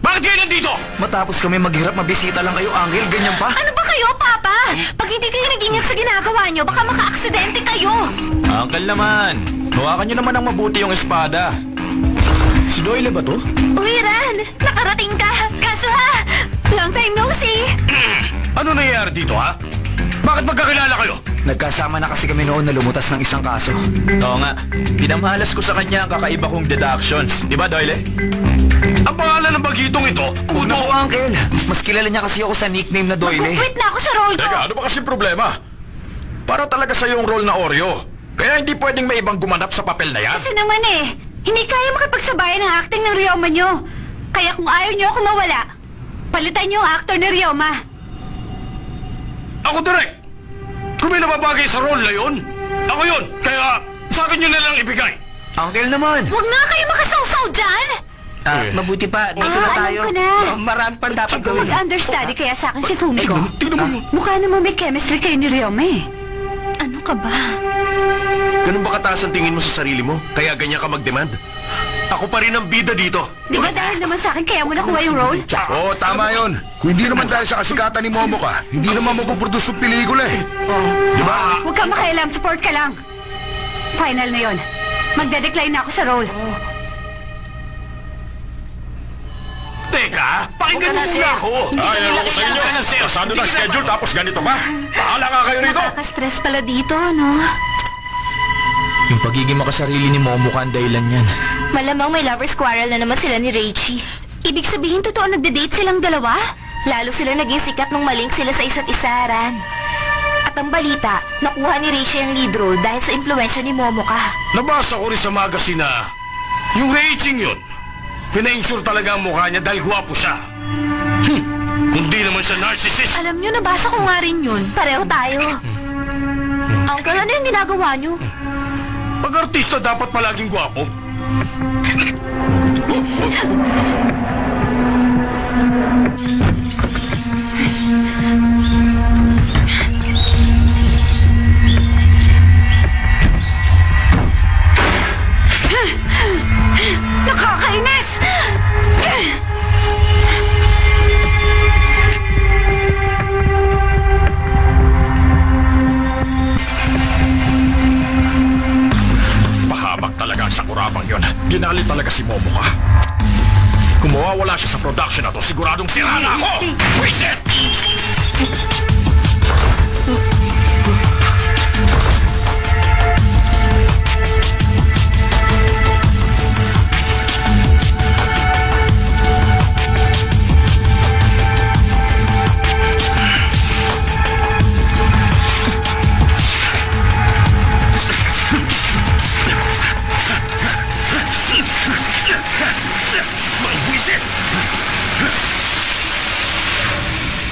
Bakit kayo nandito? Matapos kami maghirap, mabisita lang kayo, Angel, ganyan pa? Ano ba kayo, Papa! Pag hindi kayo nag-ingat sa ginagawa nyo, baka maka-aksidente kayo! Uncle naman, hawakan niyo naman ang mabuti yung espada. Si Doyle ba to? Uy, Ran! Nakarating ka! Kaso ha, long time no see! Ano nangyayari dito, ha? Bakit magkakilala kayo? Nagkasama na kasi kami noon na lumutas ng isang kaso. Oo nga, pinamalas ko sa kanya ang kakaiba kong deductions. Di ba, Doyle? Ang pangalan ng bagitong ito, Kudo, Kudo. Uncle! Mas kilala niya kasi ako sa nickname na Doyle. Mag-quit na ako sa role ko! Teka, ano ba kasi problema? Para talaga sa yung role na Oreo. Kaya hindi pwedeng may ibang gumanap sa papel na yan. Kasi naman hindi kaya makipagsabayan ng acting ng Ryoma nyo. Kaya kung ayaw nyo ako mawala, palitan nyo ang actor ni Ryoma. Ako direct! Kung may nababagay sa role na yun, ako yun. Kaya sa akin yun na lang ibigay. Uncle naman! Huwag nga kayo makasawsaw dyan! Mabuti pa, dito na tayo. Alam ko na. Marami pang dapat gawin. Mag-understudy kaya sa akin si Fumiko. Mukha naman may chemistry kayo ni Ryoma Ano ka ba? Ganun ba kataas ang tingin mo sa sarili mo? Kaya ganyan ka mag-demand? Ako pa rin ang bida dito. Di ba dahil naman sa akin kaya mo nakuha yung role? Oo, tama yun. Kung hindi naman dahil sa kasikatan ni Momoka, hindi naman mapoproduce yung pelikula eh. Di ba? Huwag kang makialam, support ka lang. Final na yon. Magde-decline na ako sa role. Teka, pakinggan mo muna ako. Ay, ako sa inyo. Pasado na schedule tapos ganito ba? Pahala nga kayo rito. Nakaka-stress pala dito, no? Yung pagiging makasarili ni Momoka ang dahilan yan. Malamang may lover's quarrel na naman sila ni Reichi. Ibig sabihin, totoo nagde-date silang dalawa? Lalo sila naging sikat nung malink sila sa isa't isa, Ran. At ang balita, nakuha ni Reichi ang lead role dahil sa impluensya ni Momoka. Nabasa ko rin sa magazine na yung Reiching yun, pina-insure talaga ang mukha niya dahil gwapo siya. Kundi naman siya narcissist. Alam nyo, nabasa ko nga rin yun. Pareho tayo. Uncle, ano yung ginagawa nyo? Pag artista dapat palaging gwapo. Nakakainis! Pahabak talaga ang sakurabang yun. Ginali talaga si Momoka. Kung mawawala siya sa production na to, siguradong sira na ako! Wisit!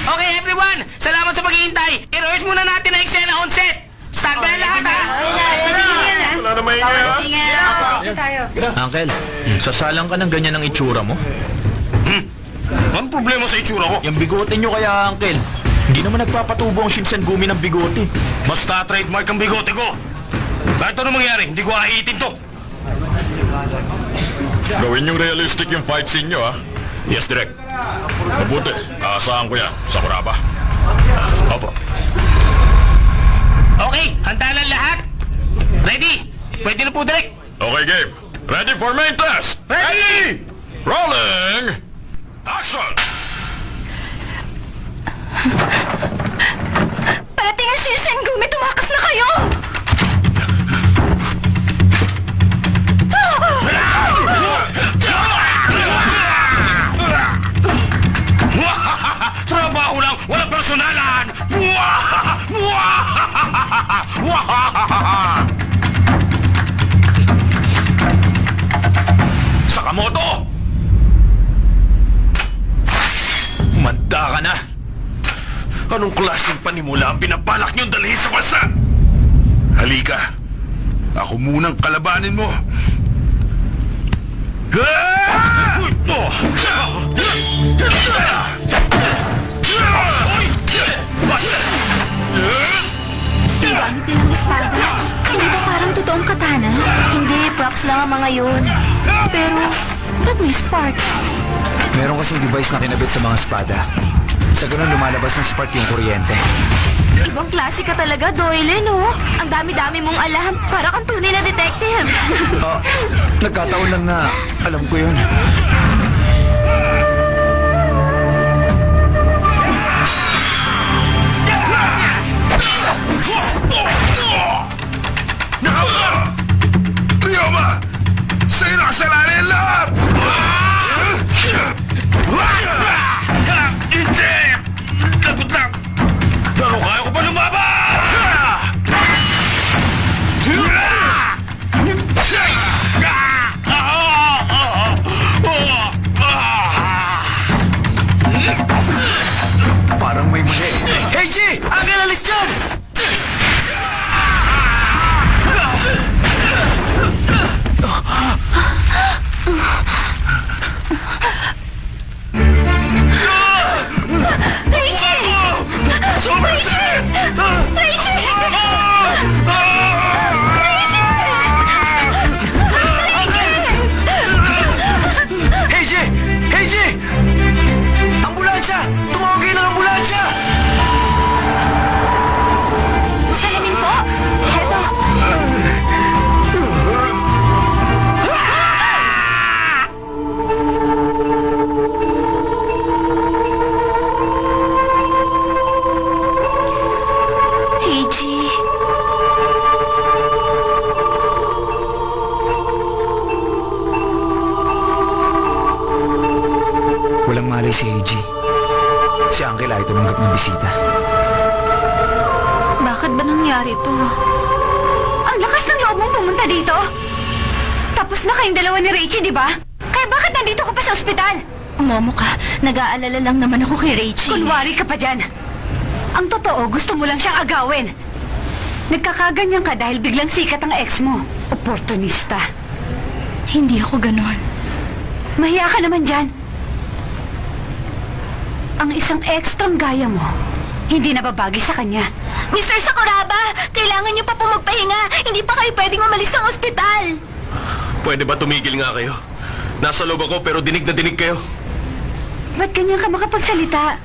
Okay, everyone! Salamat sa paghihintay! I-rehearse muna natin ang eksena on set! Stand by lahat, ha? Wala na maingay, ha? Uncle, sasalang ka ng ganyan ang itsura mo? Anong problema sa itsura ko? Yung bigote nyo kaya, Uncle. Hindi naman nagpapatubo ang Shinsengumi ng bigote. Basta trademark ang bigote ko. Kahit ano mangyari, hindi ko ahitin to. Gawin yung realistic yung fight scene nyo, ha? Yes, Direk. Mabuti. Aasahan ko yan. Sakuraba. Opo. Okay, handa na lahat? Ready? Pwede na po, Direk. Okay, game. Ready for main test? Ready! Rolling! Action! Parating ang Shinsengumi! Tumakas na kayo! Trabaho lang! Walang personalan! Sakamoto! Humanda ka na. Anong klaseng panimula ang pinabalak niyong dalhin sa bansa? Halika. Ako munang kalabanin mo. Gamit din ang espada. Hindi ba parang totoong katana? Hindi, props lang ang mga yun. Pero, ba't may spark? Meron kasing device na kinabit sa mga espada. Sa ganun lumalabas ng spark yung kuryente. Ibang klase ka talaga, Doyle, no? Ang dami-dami mong alam. Para kang tunay na detective. Nagkataon lang na alam ko yun. Ryoma! Sa'yo nakasalanan lahat! Hindi! Lagot lang! Pero kaya ko pa lumaban! Parang may mali. Hey, G! Ang alis dyan! Somerset! Hey, G! Hey, G! Ambulansya! Tumawag kayo ng ambulansya! Salamin po. Heto. Heiji. Walang malay si AG. Si Uncle ay tumanggap ng bisita. Bakit ba nangyari to? Ang lakas ng loob mong pumunta dito. Tapos na kayong dalawa ni Rachie, di ba? Kaya bakit nandito ka pa sa ospital? Momo ka, nag-aalala lang naman ako kay Rachie. Kunwari ka pa dyan. Ang totoo, gusto mo lang siyang agawin. Nagkakaganyan ka dahil biglang sikat ang ex mo. Oportunista. Hindi ako ganon. Mahiya ka naman dyan. Ang isang ekstrang gaya mo, hindi nababagi sa kanya. Mr. Sakuraba, kailangan niyo pa po magpahinga. Hindi pa kayo pwedeng umalis ng ospital. Pwede ba tumigil nga kayo? Nasa loob ako pero dinig na dinig kayo. Ba't ganyan ka makapagsalita?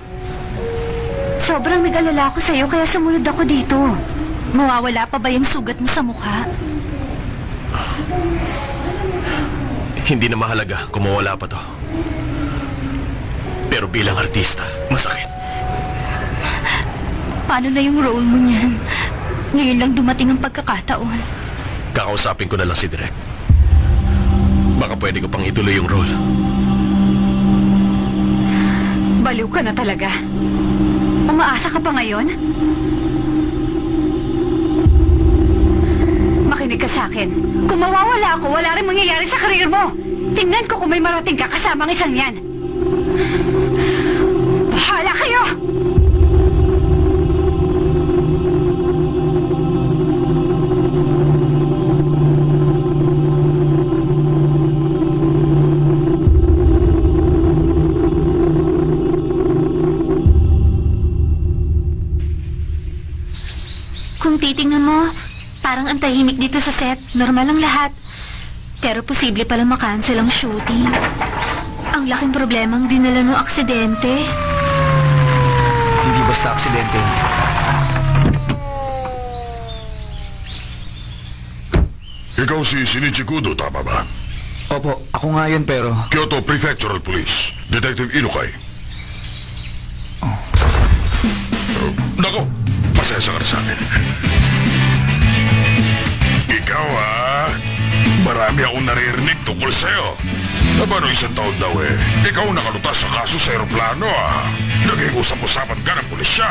Sobrang nag-alala ako sa'yo kaya sumunod ako dito. Mawawala pa ba yung sugat mo sa mukha? Hindi na mahalaga kung mawala pa to. Pero bilang artista, masakit. Paano na yung role mo niyan? Ngayon lang dumating ang pagkakataon. Kakausapin ko na lang si Direk. Baka pwede ko pang ituloy yung role. Baliw ka na talaga. Umaasa ka pa ngayon? Makinig ka sa akin. Kung mawawala ako, wala rin mangyayari sa karir mo. Tingnan ko kung may marating ka kasama ang isang yan. Bahala kayo! Kung titingnan mo, parang ang tahimik dito sa set. Normal ang lahat. Pero posible palang makancel ang shooting. Ang laking problemang dinala ng aksidente. Hindi basta aksidente. Ikaw si Shinichi Kudo, tama ba? Opo, ako nga yun pero... Kyoto Prefectural Police, Detective Inukai. Nako, pasensya ka na sa akin. Ikaw, marami akong naririnig tungkol sa'yo. Paano isang taon daw ikaw nakalutas sa kaso sa aeroplano, Naging usap-usapan ka ng pulisya.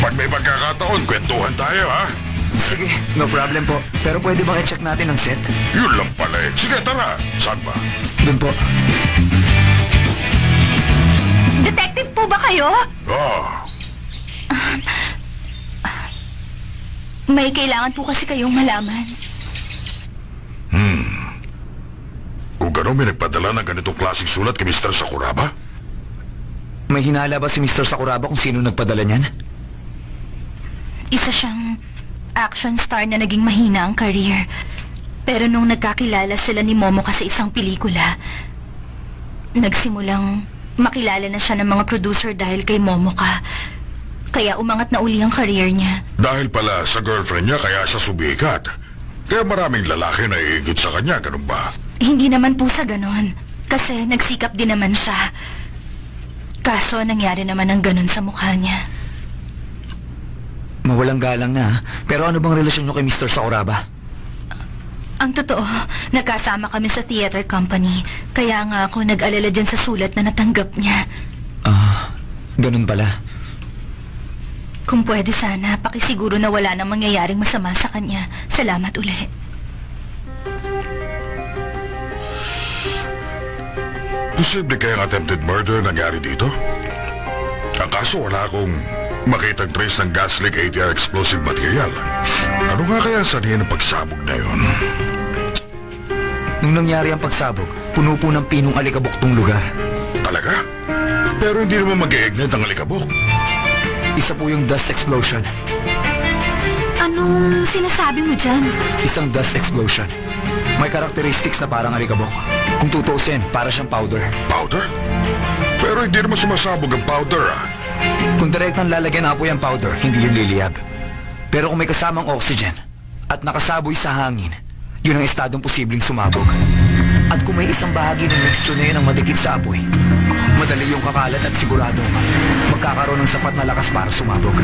Pag may pagkakataon, kwentuhan tayo, Sige, no problem po. Pero pwede bang i-check natin ang set? Yun lang pala Sige, tara. Saan ba? Doon po. Detective po ba kayo? May kailangan po kasi kayong malaman. Kung gano'n may nagpadala ng ganitong klaseng sulat kay Mr. Sakuraba? May hinala ba si Mr. Sakuraba kung sino nagpadala niyan? Isa siyang action star na naging mahina ang career. Pero nung nagkakilala sila ni Momoka sa isang pelikula, nagsimulang makilala na siya ng mga producer dahil kay Momoka. Kaya umangat na uli ang career niya. Dahil pala sa girlfriend niya kaya siya sumikat. Kaya maraming lalaki na iingit sa kanya, ganun ba? Hindi naman po sa ganon. Kasi nagsikap din naman siya. Kaso nangyari naman ang ganon sa mukha niya. Mawalang galang na, ha? Pero ano bang relasyon nyo kay Mr. Sakuraba? Ang totoo, nagkasama kami sa theater company. Kaya nga ako nag-alala dyan sa sulat na natanggap niya. Ganun pala. Kung pwede sana, pakisiguro na wala nang mangyayaring masama sa kanya. Salamat uli. Posible kayang attempted murder nangyari dito? Ang kaso wala akong makitang trace ng gas leak ATR explosive material. Ano nga kaya sanhin ng pagsabog na yun? Nung nangyari ang pagsabog, puno po ng pinong alikabok tong lugar. Talaga? Pero hindi naman mag-iignite ang alikabok. Isa po yung dust explosion. Anong sinasabi mo dyan? Isang dust explosion. May characteristics na parang alikabok. Kung tutuusin, para siyang powder. Powder? Pero hindi naman sumasabog ang powder, ah. Kung direktang lalagyan ng apoy ang powder, hindi yun liliyab. Pero kung may kasamang oxygen at nakasaboy sa hangin, yun ang estadong posibleng sumabog. At kung may isang bahagi ng mixture na yun ang madikit sa apoy, madali yung kakalat at sigurado magkakaroon ng sapat na lakas para sumabog.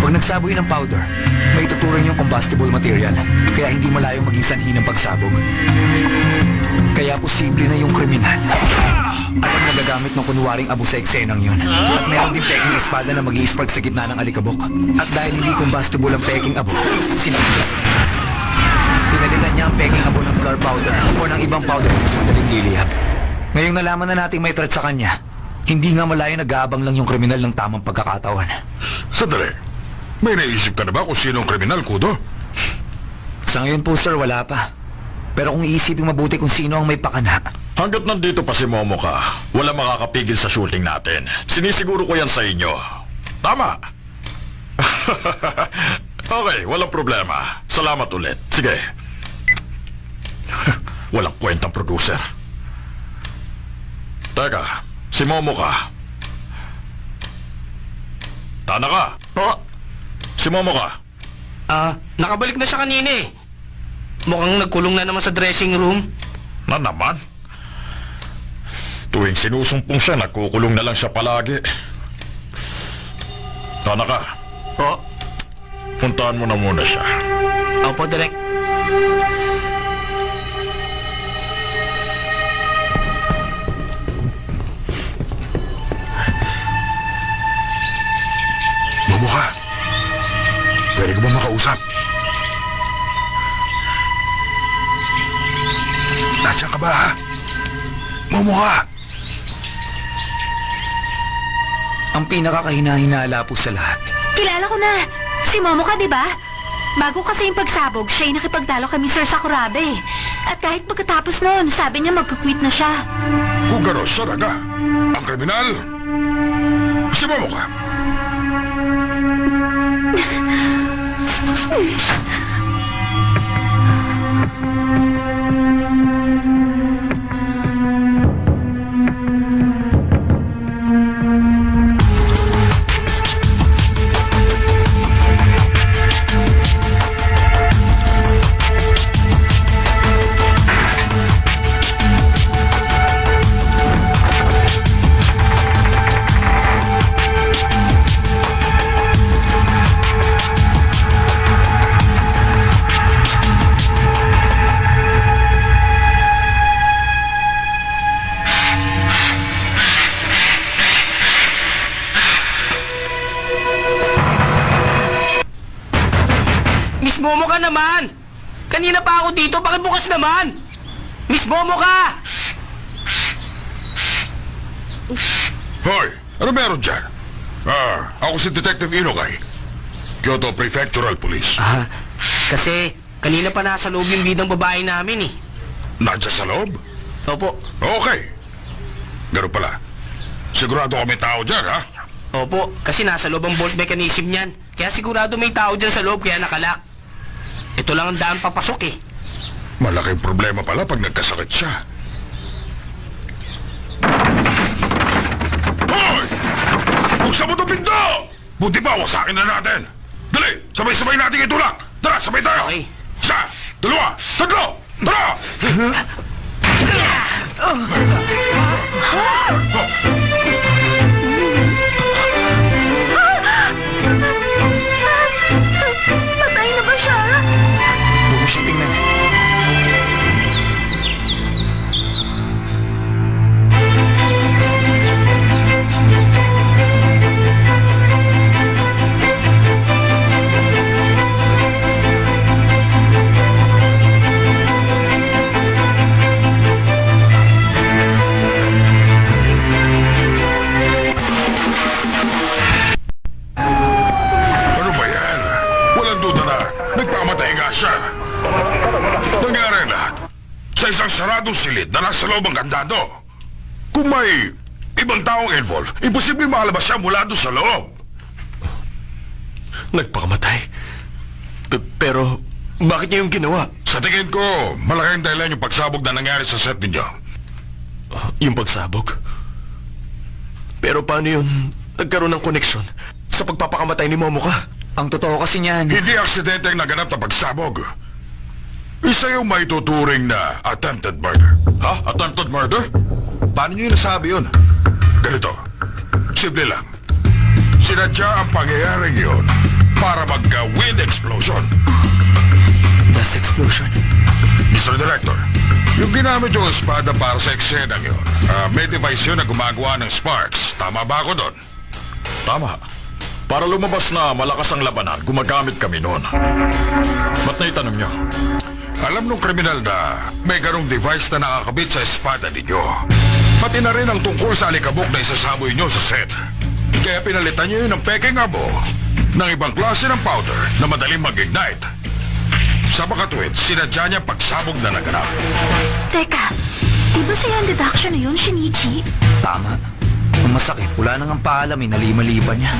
Pag nagsaboy ng powder, may tuturing yung combustible material, kaya hindi malayong maging sanhi ng pagsabog. Kaya posible na yung kriminal at ang nagagamit ng kunwaring abo sa eksenang yun. At meron din peking espada na mag-i-spark sa gitna ng alikabok. At dahil hindi combustible ang peking abo, sinagyan. Pinalitan niya ang peking abo ng flour powder o ng ibang powder na mas madaling liliyab. Ngayong nalaman na nating may threat sa kanya, hindi nga malayo nag-aabang lang yung kriminal ng tamang pagkakataon. Sandali. May naisip ka na ba kung sino ang kriminal, Kudo? Sa ngayon po, sir, wala pa. Pero kung iisipin mabuti kung sino ang may pakana. Hanggat nandito pa si Momoka, wala makakapigil sa shooting natin. Sinisiguro ko yan sa inyo. Tama. Okay, walang problema. Salamat ulit. Sige. Walang kwentang producer. Teka, si Momoka. Tanaka. Po, Si Momoka. nakabalik na siya kanina eh. Mukhang nagkulong na naman sa dressing room. Na naman? Tuwing sinusumpong siya, nagkukulong na lang siya palagi. Tanaka, Po, puntahan mo na muna siya. opo, Direk. Momoka, pwede ka ba makausap? Nandiyan ka ba, ha? Momoka! Ang pinakakahinahinala po sa lahat. Kilala ko na. Si Momoka, di ba? Bago kasi yung pagsabog, siya yung nakipagtalo kay Mr. Sakurabe. At kahit pagkatapos noon, sabi niya magkukwit na siya. Kung gano'n, siya talaga. Ang kriminal, si Momoka. Miss Momoka naman! Kanina pa ako dito, pakibukas naman! Miss Momoka! Hoy, ano meron dyan? Ako si Detective Inokay. Kyoto Prefectural Police. Kasi kanina pa nasa loob yung bidang babae namin eh. Nandiyan sa loob? Opo, Okay. Ganun pala. Sigurado ka may tao dyan, ha? opo, kasi nasa loob ang bolt mechanism niyan. Kaya sigurado may tao dyan sa loob, kaya nakalak. Ito lang ang daan papasok eh. Malaking problema pala pag nagkasakit siya. Buti pa, wasakin na natin. Dali, sabay-sabay natin itulak. Tara, sabay tayo. Okay. Isa, dalawa, tatlo, tara! Patay na ba siya? Huwag mo siyang tingnan. Ano ba yan? Walang duda na nagpamatay nga siya. Nangyari ang lahat sa isang saradong silid na nasa loob ng kandado. Kung may ibang taong involved, imposible makalabas siya mula doon sa loob. Nagpakamatay. Pero, bakit niya yung ginawa? Sa tingin ko, malaking dahilan yung pagsabog na nangyari sa set ninyo. Yung pagsabog? Pero paano yun nagkaroon ng koneksyon sa pagpapakamatay ni Momoka? Ang totoo kasi niyan, Hindi aksidente ang naganap na pagsabog. Isa yung may tuturing na attempted murder. Ha? Attempted murder? Paano niyo nasabi yun? Ganito. Simple lang. Sinadya ang pangyayaring yun para magka-wind explosion. dust explosion. Mr. Director, yung ginamit yung espada para sa eksenang yun, may device yun na gumagawa ng sparks. Tama ba ako doon? Tama. Para lumabas na malakas ang labanan, gumagamit kami noon. Ba't naitanong niyo? Alam nung kriminal na may ganong device na nakakabit sa espada ninyo. Pati na rin ang tungkol sa alikabok na isasaboy nyo sa set. Kaya pinalitan nyo yun ng peking abo ng ibang klase ng powder na madaling mag-ignite. Sa makatwid, sinadya niya pagsabog na naganap. Teka, di ba sa yan deduction na yun, Shinichi? Tama. Ang masakit, wala nang ang paalam, inalima-lipa niya.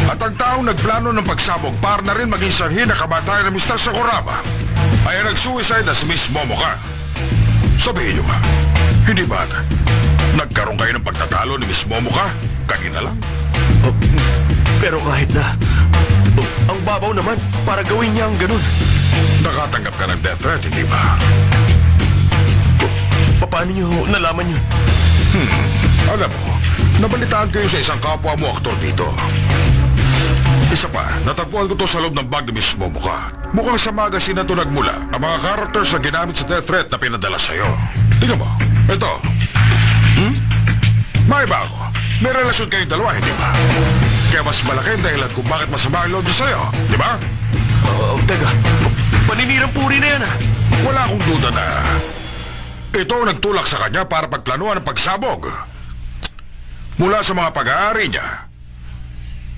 At ang taong nagplano ng pagsabog para na rin maging sanhi na kamatayan ng Mr. Sakuraba ay nag-suicide na si Miss Momoka. Sabihin nyo nga, hindi ba nagkaroon kayo ng pagtatalo ni Miss Momoka kanina lang? Pero kahit na, ang babaw naman para gawin niya ang ganun. Nakatanggap ka ng death threat, hindi ba? Paano niyo nalaman yun? Alam mo, nabalitaan kayo sa isang kapwa mo aktor dito. Isa pa, natagpuan ko to sa loob ng bag ni Miss Momoka. Mukhang sa magazine na to nagmula ang mga characters na ginamit sa death threat na pinadala sa'yo. Tingnan mo, ito. May bago. May relasyon kayong dalawa, hindi ba? Kaya mas malaki ang dahilan kung bakit masama ang loob niya sa'yo, di ba? Teka, paninirang puri na yan ah. Wala akong duda na ito ang nagtulak sa kanya para pagplanuhan ang pagsabog. Mula sa mga pag-aari niya,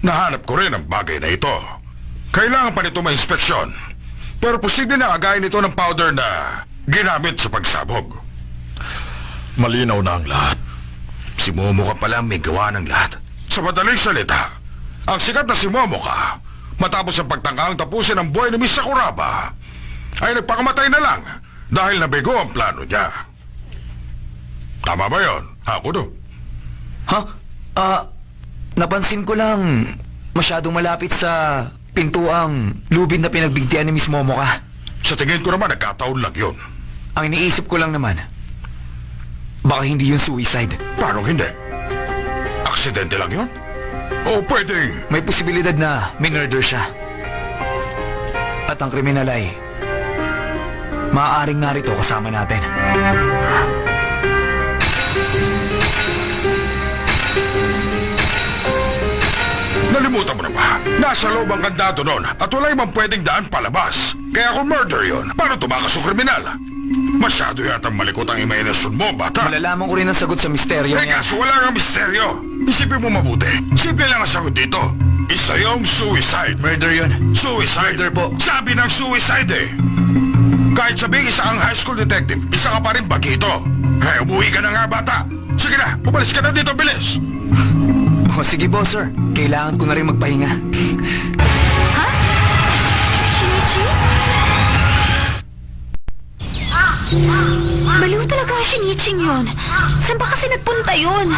nahanap ko rin ang bagay na ito. Kailangan pa nito ma-inspeksyon. Pero posible na kagayin ito ng powder na ginamit sa pagsabog. Malinaw na ang lahat. Si Momoka pala may gawa ng lahat. Sa madaling salita, ang sikat na si Momoka, matapos ang pagtangkang tapusin ang buhay ni Miss Sakuraba, ay nagpakamatay na lang dahil nabigo ang plano niya. Tama ba yun? Ako do. Ha? Napansin ko lang masyadong malapit sa pintuang lubid na pinagbigtian ni Miss Momoka. Sa tingin ko naman, nagkataon lang yun. Ang iniisip ko lang naman, baka hindi yun suicide. Paano hindi? Aksidente lang yun? O pwedeng... May posibilidad na minurder siya. At ang kriminal ay maaaring narito kasama natin. Nalimutan mo na ba? Nasa loob ang kandado noon at wala ibang pwedeng daan palabas. Kaya kung murder yun, paano tumakas ang kriminal? Masyado yatang malikot ang imahinasyon mo, bata. Malalaman ko rin ang sagot sa misteryo niya. Kaso wala kang misteryo. Isipin mo mabuti. Simple lang ang sagot dito. Isa yung suicide. Murder yun. Suicide. Murder po. Sabi ng suicide eh. Kahit sabihin isa kang high school detective, isa ka pa rin bagito. Hey, umuwi ka na nga, bata. Sige na, umalis ka na dito, bilis. O sige po, sir. Kailangan ko na rin magpahinga. Ha? Shinichi? Baliw talaga ang Shiniching yun. Saan ba kasi nagpunta yun?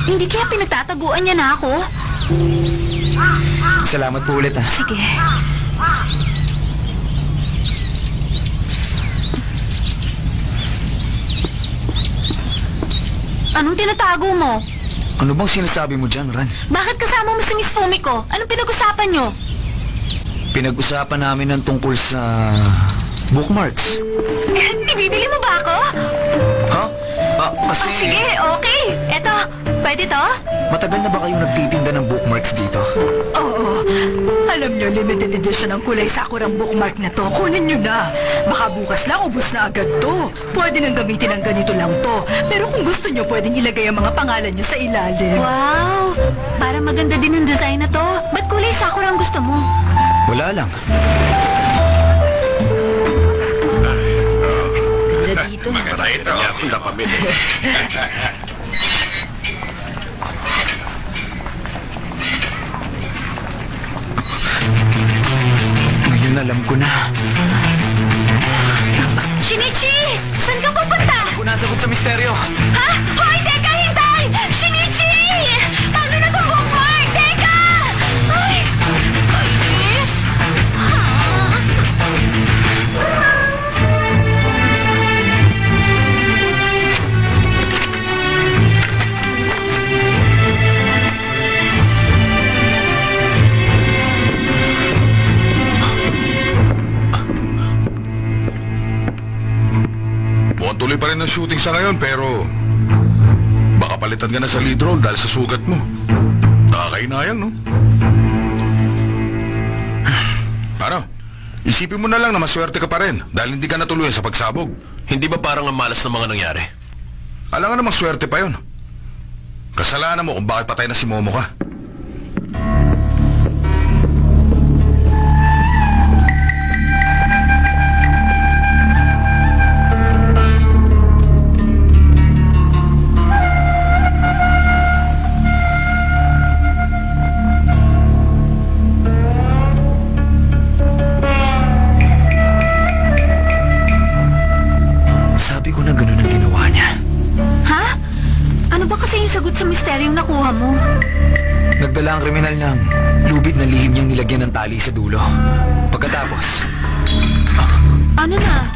Hindi kaya pinagtataguan niya na ako? Salamat po ulit ha. Sige. Anong tinatago mo? Ano bang sinasabi mo dyan, Ran? Bakit kasama mo si Miss Fumiko? Anong pinag-usapan nyo? Pinag-usapan namin ng tungkol sa bookmarks. Ibibili mo ba ako? Ha? Kasi Oh, sige, okay. Eto, pwede to? matagal na ba kayong nagtitinda ng bookmarks dito? Oo. Alam nyo, limited edition ang kulay sakurang bookmark na to. Kunin nyo na. Baka bukas lang, ubos na agad to. Pwede nang gamitin ng ganito lang to. Pero kung gusto nyo, pwedeng ilagay ang mga pangalan nyo sa ilalim. Wow! Para maganda din ang design na to. Ba't kulay sakura ang gusto mo? Wala lang. Ganda dito. Kahit niya akong napamili. Ngayon alam ko na. Shinichi! Saan ka pupunta? Kung nasagot sa misteryo. Ha? Hoy, teka, hintay! Shinichi! Paano na itong bookmark? Teka! Ay! Ayos! Mukhang tuloy pa rin ang shooting sa ngayon, pero baka palitan ka na sa lead role dahil sa sugat mo. Nakakainayang, no? Ano? Isipin mo na lang na maswerte ka pa rin dahil hindi ka natuloy sa pagsabog. Hindi ba parang ang malas ng mga nangyari? Alam nga namang swerte pa yon. Kasalanan mo kung bakit patay na si Momo ka. Sabi ko na ganun ang ginawa niya. Ha? Ano ba kasi yung sagot sa misteryong nakuha mo? Nagdala ang kriminal ng lubid na lihim niyang nilagyan ng tali sa dulo. Pagkatapos, Ano na?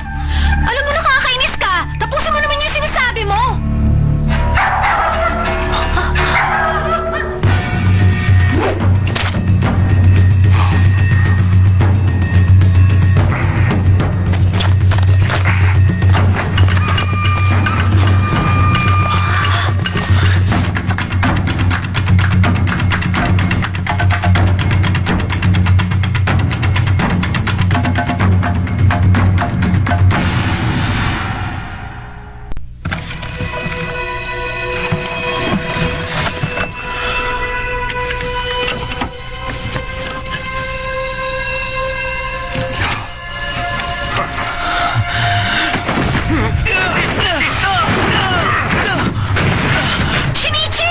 Alam mo, nakakainis ka! Tapusin mo naman yung sinasabi mo! Shinichi!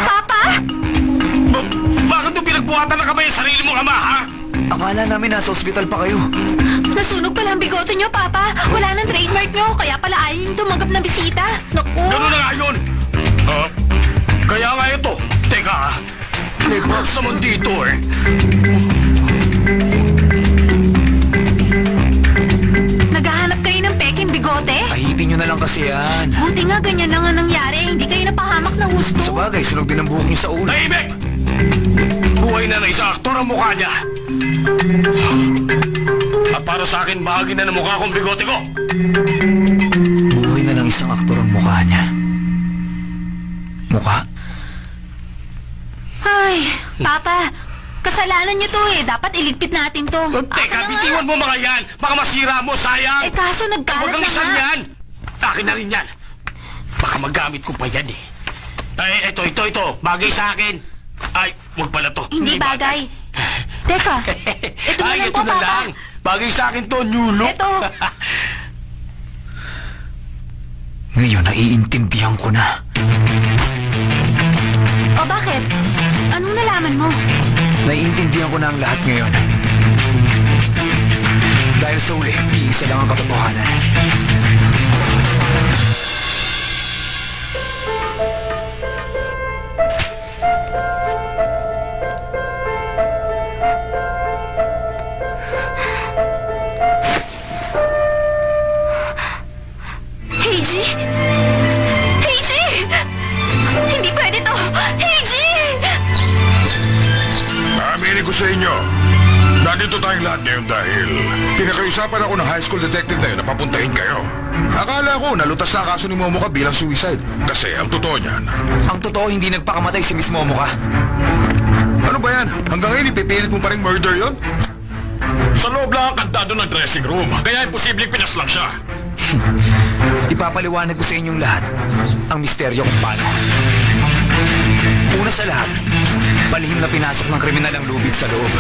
Papa? Bakit mo pinagbuhatan na kamay ang sarili mong ama, ha? akala namin nasa ospital pa kayo. Nasunog pala ang bigote nyo, Papa. Wala nang trademark nyo, kaya pala ayaw nyo tumanggap ng bisita. Naku! Ganun na nga yun! Kaya nga ito. Teka, may box naman dito eh. Naghahanap kayo ng peking bigote? Ahitin nyo na lang kasi yan. Buti nga ganyan lang ang nangyari. Hindi kayo napahamak ng husto. Sa bagay, sunog din ang buhok niyo sa ulo. Tahimik! Buhay na ng isang aktor ang mukha niya. At para sa akin, bahagi na ng mukha kong bigote ko. Buhay na ng isang aktor ang mukha niya. Mukha? Ay, Papa, kasalanan nyo to eh. Dapat iligpit natin to. Teka, bitiwan mo mga yan. Baka masira mo, sayang. Eh kaso nagkalat Huwag kang na isang nga. yan. Akin na rin yan. Baka magamit ko pa yan eh. Ay, ito. Bagay sa akin. Ay, huwag pala to. Hindi bagay. Teka, ito na Ay, lang ito po, na Papa. lang. Bagay sa akin to, new look. Ito. Ngayon, naiintindihan ko na. O bakit? nalaman mo? Naiintindihan ko na ang lahat ngayon. Dahil sa uli, iisa lang ang katotohanan. Heiji! Heiji! Hindi pwede to! Heiji! Aminin ko sa inyo, nandito tayong lahat ngayon dahil pinakaiusapan ako ng high school detective na yun na papuntahin kayo. Akala ko nalutas na ang kaso ni Momoka bilang suicide. Kasi ang totoo niyan, Ang totoo, hindi nagpakamatay si Miss Momoka. ano ba yan? Hanggang ngayon ipipilit mo pa rin murder yon? Sa loob lang ang kantado ng dressing room, kaya imposibleng pinaslang siya. Ipapaliwanag ko sa inyong lahat ang misteryo kung paano. Una sa lahat, palihim na pinasok ng kriminal ang lubid sa loob.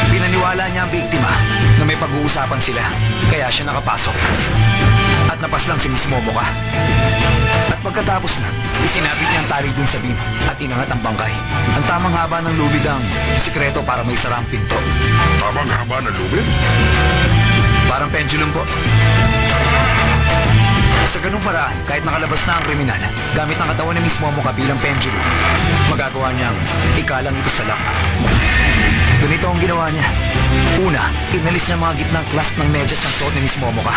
Pinaniwala niya ang biktima na may pag-uusapan sila, kaya siya nakapasok. At napaslang si Miss Momoka. At pagkatapos na, isinabit niya ang tali dun sa beam at inangat ang bangkay. Ang tamang haba ng lubid ang sikreto para may sarang pinto. Tamang haba ng lubid? Parang pendulum po. Sa ganung paraan, kahit nakalabas na ang kriminal, gamit ang katawan ni Miss Momoka bilang pendulum, magagawa niyang ikalang ito sa lock. Ganito ang ginawa niya. Una, inalis niya mga gitnang clasp ng medyas ng suot ni Miss Momoka.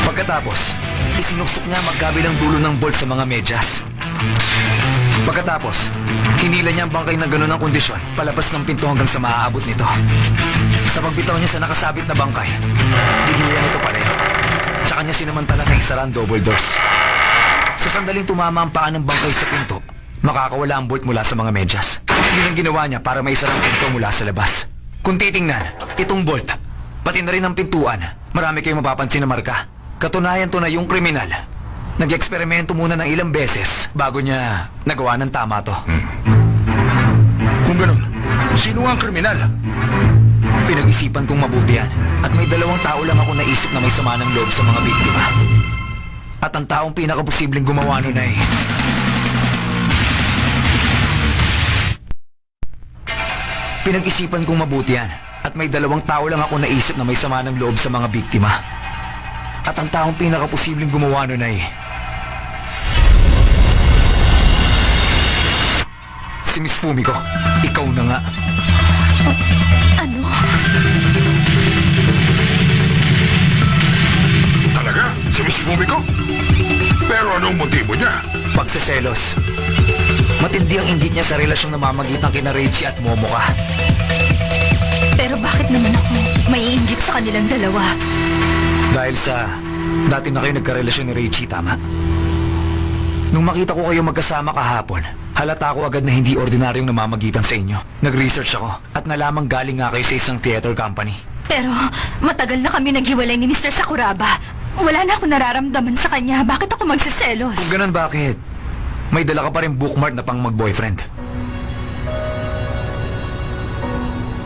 Pagkatapos, isinuksok niya magkabilang dulo ng bolt sa mga medyas. Pagkatapos, hinila niya ang bangkay na gano'n ang kondisyon palabas ng pinto hanggang sa maaabot nito. Sa pagbitaw niya sa nakasabit na bangkay, dinuyan ito pareho. Tsaka niya sinamantala na isara ang double doors. Sa sandaling tumama ang paa ng bangkay sa pinto, makakawala ang bolt mula sa mga medyas. Yun ang ginawa niya para maisara ang pinto mula sa labas. Kung titingnan, itong bolt, pati na rin ang pintuan, marami kayong mapapansin na marka. Katunayan to na yung kriminal. Nag-eksperimento muna ng ilang beses bago niya nagawa ng tama to. Kung ganun, sino ang kriminal? Pinag-isipan kong mabuti yan. At may 2 tao lang ako naisip na may sama ng loob sa mga biktima. At ang taong pinakaposibleng gumawa nun ay... Pinag-isipan kong mabuti yan. At may 2 tao lang ako naisip na may sama ng loob sa mga biktima. At ang taong pinakaposibleng gumawa nun ay... Si Miss Fumiko, ikaw na nga. Ano? Talaga? Si Miss Fumiko? Pero anong motibo niya? Pagseselos. Matindi ang inggit niya sa relasyong namamagitan kina Reichi at Momoka. Pero bakit naman ako maiinggit sa kanilang dalawa? Dahil sa dati na kayo nagkarelasyon ni Reichi, tama? Nung makita ko kayo magkasama kahapon, halata ko agad na hindi ordinaryong namamagitan sa inyo. Nag-research ako at nalamang galing nga kayo sa isang theater company. Pero matagal na kami naghiwalay ni Mr. Sakuraba. Wala na ako nararamdaman sa kanya. Bakit ako magsiselos? Kung ganun, bakit? May dala ka pa rin bookmark na pang mag-boyfriend.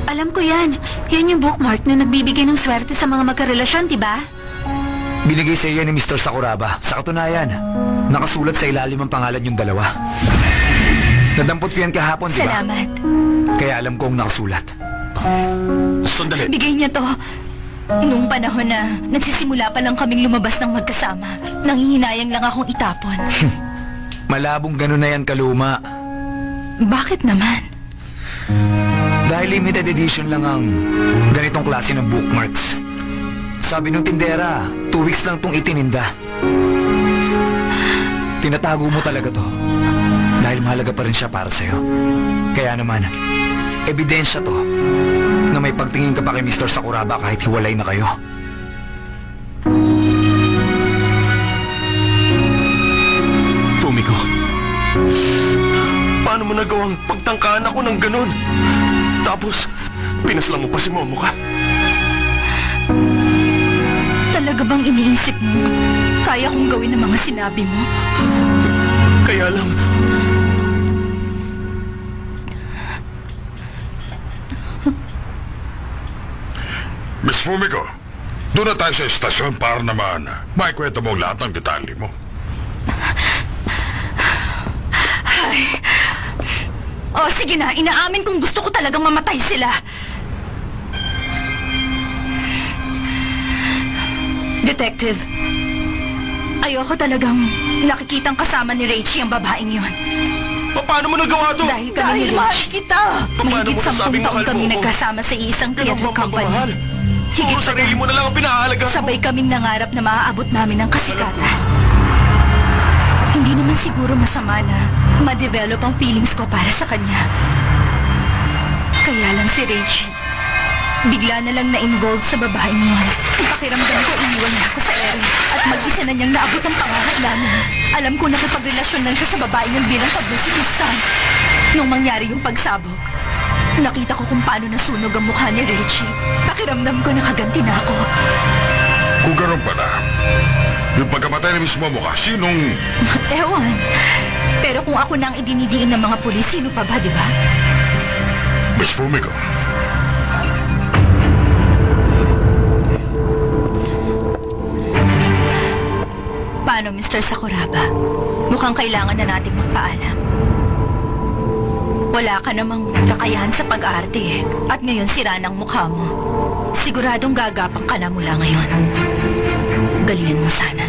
Alam ko yan. Yan yung bookmark na nagbibigay ng swerte sa mga magkarelasyon, di ba? Binigay sa iyo ni Mr. Sakuraba. Sa katunayan, nakasulat sa ilalim ang pangalan yung 2. Nadampot ko yan kahapon, di ba? Salamat. Kaya alam kong nakasulat. Sandali. Bigay niya to. Noong panahon na nagsisimula pa lang kaming lumabas ng magkasama, nangihinayang lang akong itapon. Malabong ganun na yan, kaluma. Bakit naman? Dahil limited edition lang ang ganitong klase ng bookmarks. Sabi nung tindera, 2 weeks lang tong itininda. Tinatago mo talaga to. Dahil mahalaga pa rin siya para sa'yo. Kaya naman, ebidensya to na may pagtingin ka pa kay Mr. Sakuraba kahit hiwalay na kayo. Fumiko, paano mo nagawang pagtangkaan ako ng ganun? Tapos, pinaslang mo pa si Momoka. Talaga bang iniisip mo? Kaya kong gawin ang mga sinabi mo? Kaya lang, Miss Fumiko, doon na tayo sa estasyon para naman maikwento mo ang lahat ng detalye mo. Oh, sige na. Inaamin kong gusto ko talagang mamatay sila. Detective, ayoko talagang nakikitang kasama ni Rachie ang babaeng yun. Paano mo nagawa to? Dahil kami ni Rachie. kita! Mahigit mo nasabing 10 taon mahal mo kami ako? nagkasama sa isang Ganun theater bang company. pagmamahal? Higit Puro pa sarili mo na lang ang pinahalaga. Sabay kaming nangarap na maaabot namin ang kasikatan. Hindi naman siguro masama na ma-develop ang feelings ko para sa kanya. Kaya lang si Rachie, bigla na lang na-involved sa babaeng yun. Pakiramdam ko iniwan niya ako sa area at mag-isa na niyang naabot ang pangarap namin. Alam ko nakipagrelasyon lang siya sa babaeng yun bilang publicista. Nung mangyari yung pagsabog, nakita ko kung paano nasunog ang mukha ni Rachie. Pakiramdam ko nakaganti na ako. Kung ganun pala, yung pagkamatay na mismo mo ka, sinong... Ewan. Pero kung ako na ang idinidiin ng mga pulis, sino pa ba, di ba? Miss Fumiko. Paano, Mr. Sakuraba? Mukhang kailangan na nating magpaalam. Wala ka namang kakayahan sa pag-arte eh. At ngayon sira ng mukha mo. Siguradong gagapang ka na mula ngayon. Galingan mo sana.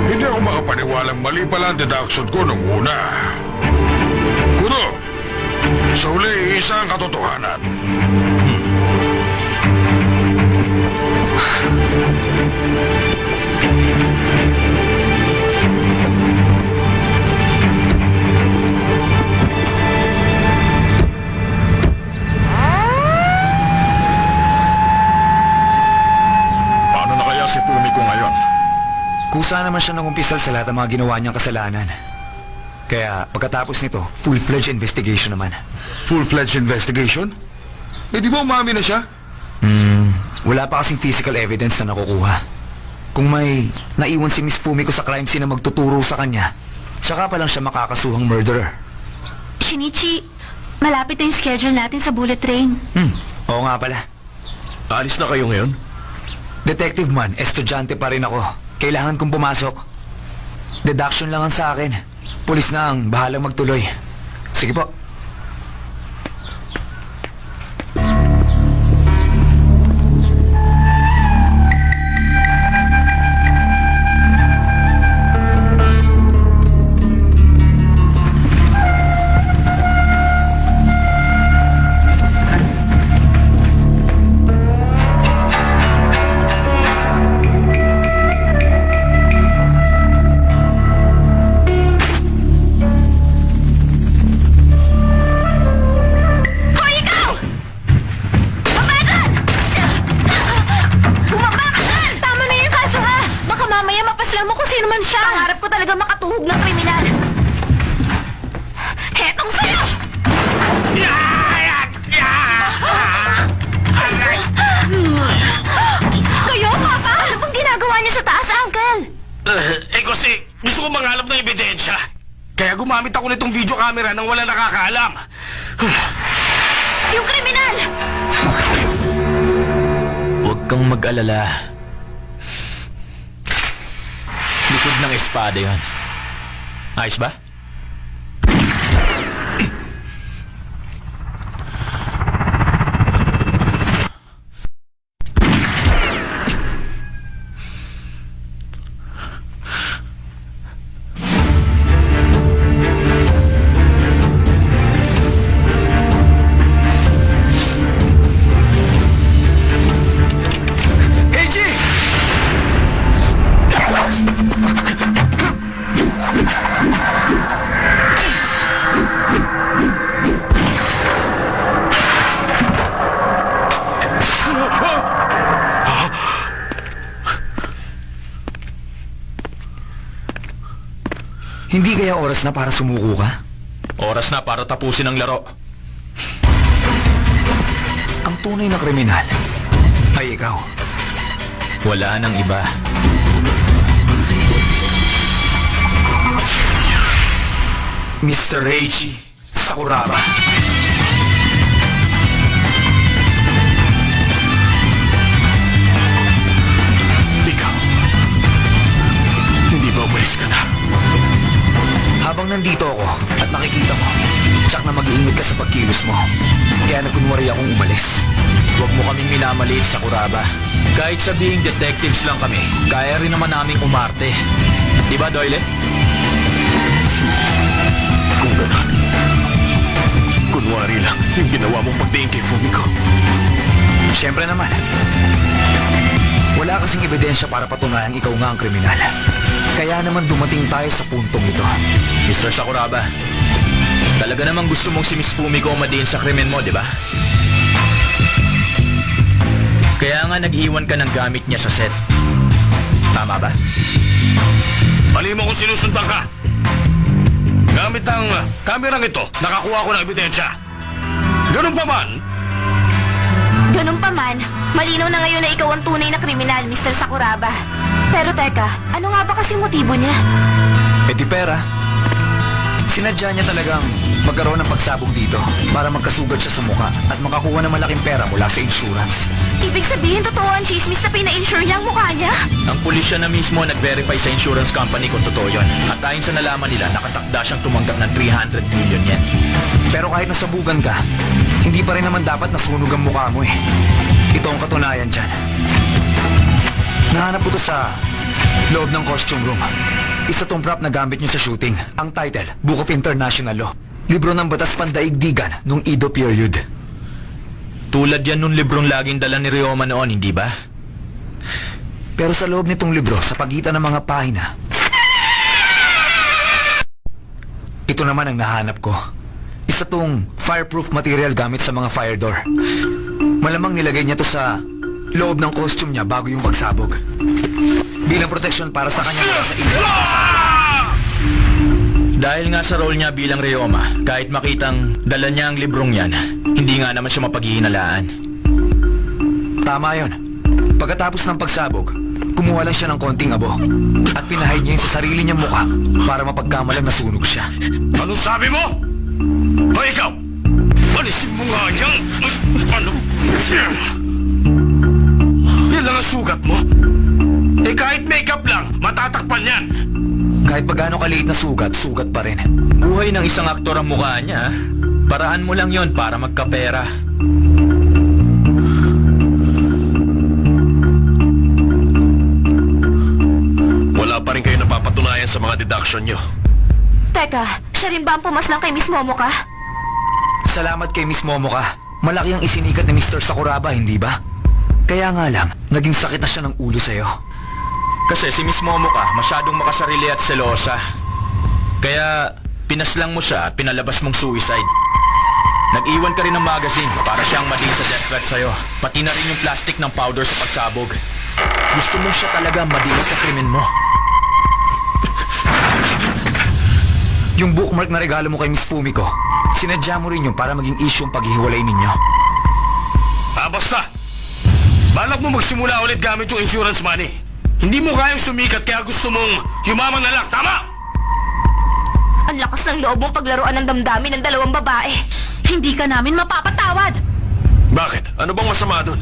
Hindi ako makapaniwalang mali pala ang deduction ko nung una. Kuno, sa huli, isa ang katotohanan. Paano na kaya si Fumiko ngayon? Kusa naman siya nangumpisal sa lahat ng mga ginawa niyang kasalanan. Kaya pagkatapos nito, full-fledged investigation naman. Full-fledged investigation? Eh di ba umami na siya? Wala pa kasing physical evidence na nakukuha. Kung may naiwan si Miss Fumiko sa crime scene na magtuturo sa kanya, tsaka pa lang siya makakasuhang murderer. Shinichi, malapit na yung schedule natin sa bullet train. Oo nga pala. Alis na kayo ngayon? Detective man, estudyante pa rin ako. Kailangan kong pumasok. Deduction lang ang sa akin. Pulis na ang bahalang magtuloy. Sige po. Pangarap ko talaga makatuhog ng kriminal. Hetong sa'yo! Kayo, Papa? Ano bang ginagawa niyo sa taas, Uncle? Kasi gusto ko mangalap ng ebidensya. Kaya gumamit ako nitong video camera nang wala nakakaalam. Yung kriminal! Huwag kang mag-alala. Likod ng espada yon. Ayos ba? Hindi kaya oras na para sumuko ka? Oras na para tapusin ang laro. Ang tunay na kriminal ay ikaw. Wala nang iba. Mr. Reichi Sakuraba. Ikaw. akong umalis. Huwag mo kaming minamaliit sa Kuraba. Kahit sabihing detectives lang kami, kaya rin naman naming umarte. Diba, Doyle? Kung gano'n, kunwari lang yung ginawa mong pagtingin kay Fumiko. Siyempre naman. Wala kasing ebidensya para patunayang ikaw nga ang kriminal. Kaya naman dumating tayo sa puntong ito. Mr. Sakuraba, talaga namang gusto mong si Miss Fumiko umadiin sa krimen mo, di ba? Kaya nga nag-iwan ka ng gamit niya sa set. Tama ba? Mali mo kung sinusundan ka. Gamit ang kamerang ito, nakakuha ko ng ebidensya. Ganun pa man, Ganun pa man, malinaw na ngayon na ikaw ang tunay na kriminal, Mr. Sakuraba. Pero teka, ano nga ba kasi motibo niya? Di pera. Sinadya niya talagang magkaroon ng pagsabog dito para magkasugat siya sa mukha at makakuha ng malaking pera mula sa insurance. Ibig sabihin, totoo ang chismis na pina-insure niya ang mukha niya? Ang pulisya na mismo nag-verify sa insurance company kung totoo yun. At ayon sa nalaman nila, nakatakda siyang tumanggap ng 300 million yen. Pero kahit nasabugan ka, hindi pa rin naman dapat nasunog ang mukha mo eh. Ito ang katunayan dyan. Nahanap ko to sa loob ng costume room. Isa tong prop na gamit niyo sa shooting. Ang title, Book of International Law. Libro ng batas pandaigdigan nung Edo period. Tulad yan nung librong laging dala ni Ryoma noon, hindi ba? Pero sa loob nitong libro, sa pagitan ng mga pahina, ito naman ang nahanap ko. Isa tong fireproof material gamit sa mga fire door. Malamang nilagay niya to sa loob ng costume niya bago yung pagsabog. Bilang protection para sa kanya mula sa injury. Dahil nga sa role niya bilang Ryoma, kahit makitang dala niya ang librong yan, hindi nga naman siya mapaghihinalaan. Tama yon. Pagkatapos ng pagsabog, kumuha lang siya ng konting abo at pinahid niya yun sa sarili niyang mukha para mapagkamalang nasunog siya. anong sabi mo? O ikaw, alisin mo nga yan. Ano? Yan lang ang sugat mo. Eh kahit makeup lang, matatakpan yan. Kahit pa gaano kaliit na sugat, sugat pa rin. Buhay ng isang aktor ang mukha niya. Paraan mo lang yon para magkapera. Wala pa rin kayo napapatunayan sa mga deduction nyo. Teka, siya rin ba ang pumaslang kay Miss Momoka? Salamat kay Miss Momoka. Malaki ang isinikat ni Mr. Sakuraba, hindi ba? Kaya nga lang, naging sakit na siya ng ulo sa'yo. Kasi si Miss Momoka masyadong makasarili at selosa. Kaya pinaslang mo siya at pinalabas mong suicide. Nag-iwan ka rin ng magazine para siyang mading sa death threat sa'yo. Pati na rin yung plastic ng powder sa pagsabog. Gusto mo siya talaga mading sa krimen mo. Yung bookmark na regalo mo kay Miss Fumiko, sinadya mo rin yun para maging issue ang paghihiwalay ninyo. Basta. Balak mo magsimula ulit gamit yung insurance money. Hindi mo kayang sumikat kaya gusto mong yumaman na lang, tama? Ang lakas ng loob mong paglaruan ng damdamin ng dalawang babae. Hindi ka namin mapapatawad. Bakit? Ano bang masama doon?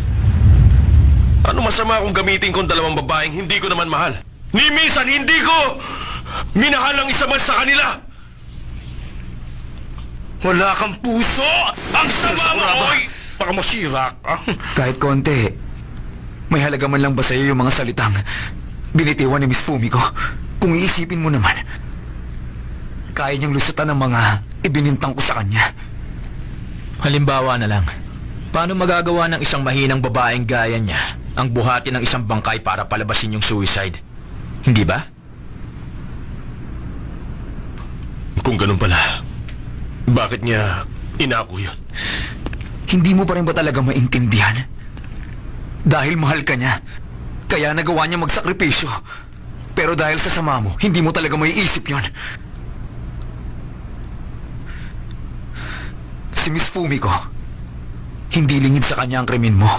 Ano masama kung gamitin kong dalawang babaeng hindi ko naman mahal? Ni minsan hindi ko minahal ang isa man sa kanila. Wala kang puso! Ang sama mo, oy! Baka masira ka. Kahit konti, may halaga man lang ba sa'yo yung mga salitang binitiwan ni Miss Fumiko? Kung iisipin mo naman, kaya niyang lusutan ng mga ibinintang ko sa kanya. Halimbawa na lang, paano magagawa ng isang mahinang babaeng gaya niya ang buhati ng isang bangkay para palabasin yung suicide? Hindi ba? Kung ganun pala, bakit niya inako yun? Hindi mo pa rin ba talaga maintindihan? Dahil mahal ka niya, kaya nagawa niya magsakripisyo. Pero dahil sa sama mo, hindi mo talaga maiisip yon. Si Miss Fumiko, hindi lingid sa kanya ang krimen mo.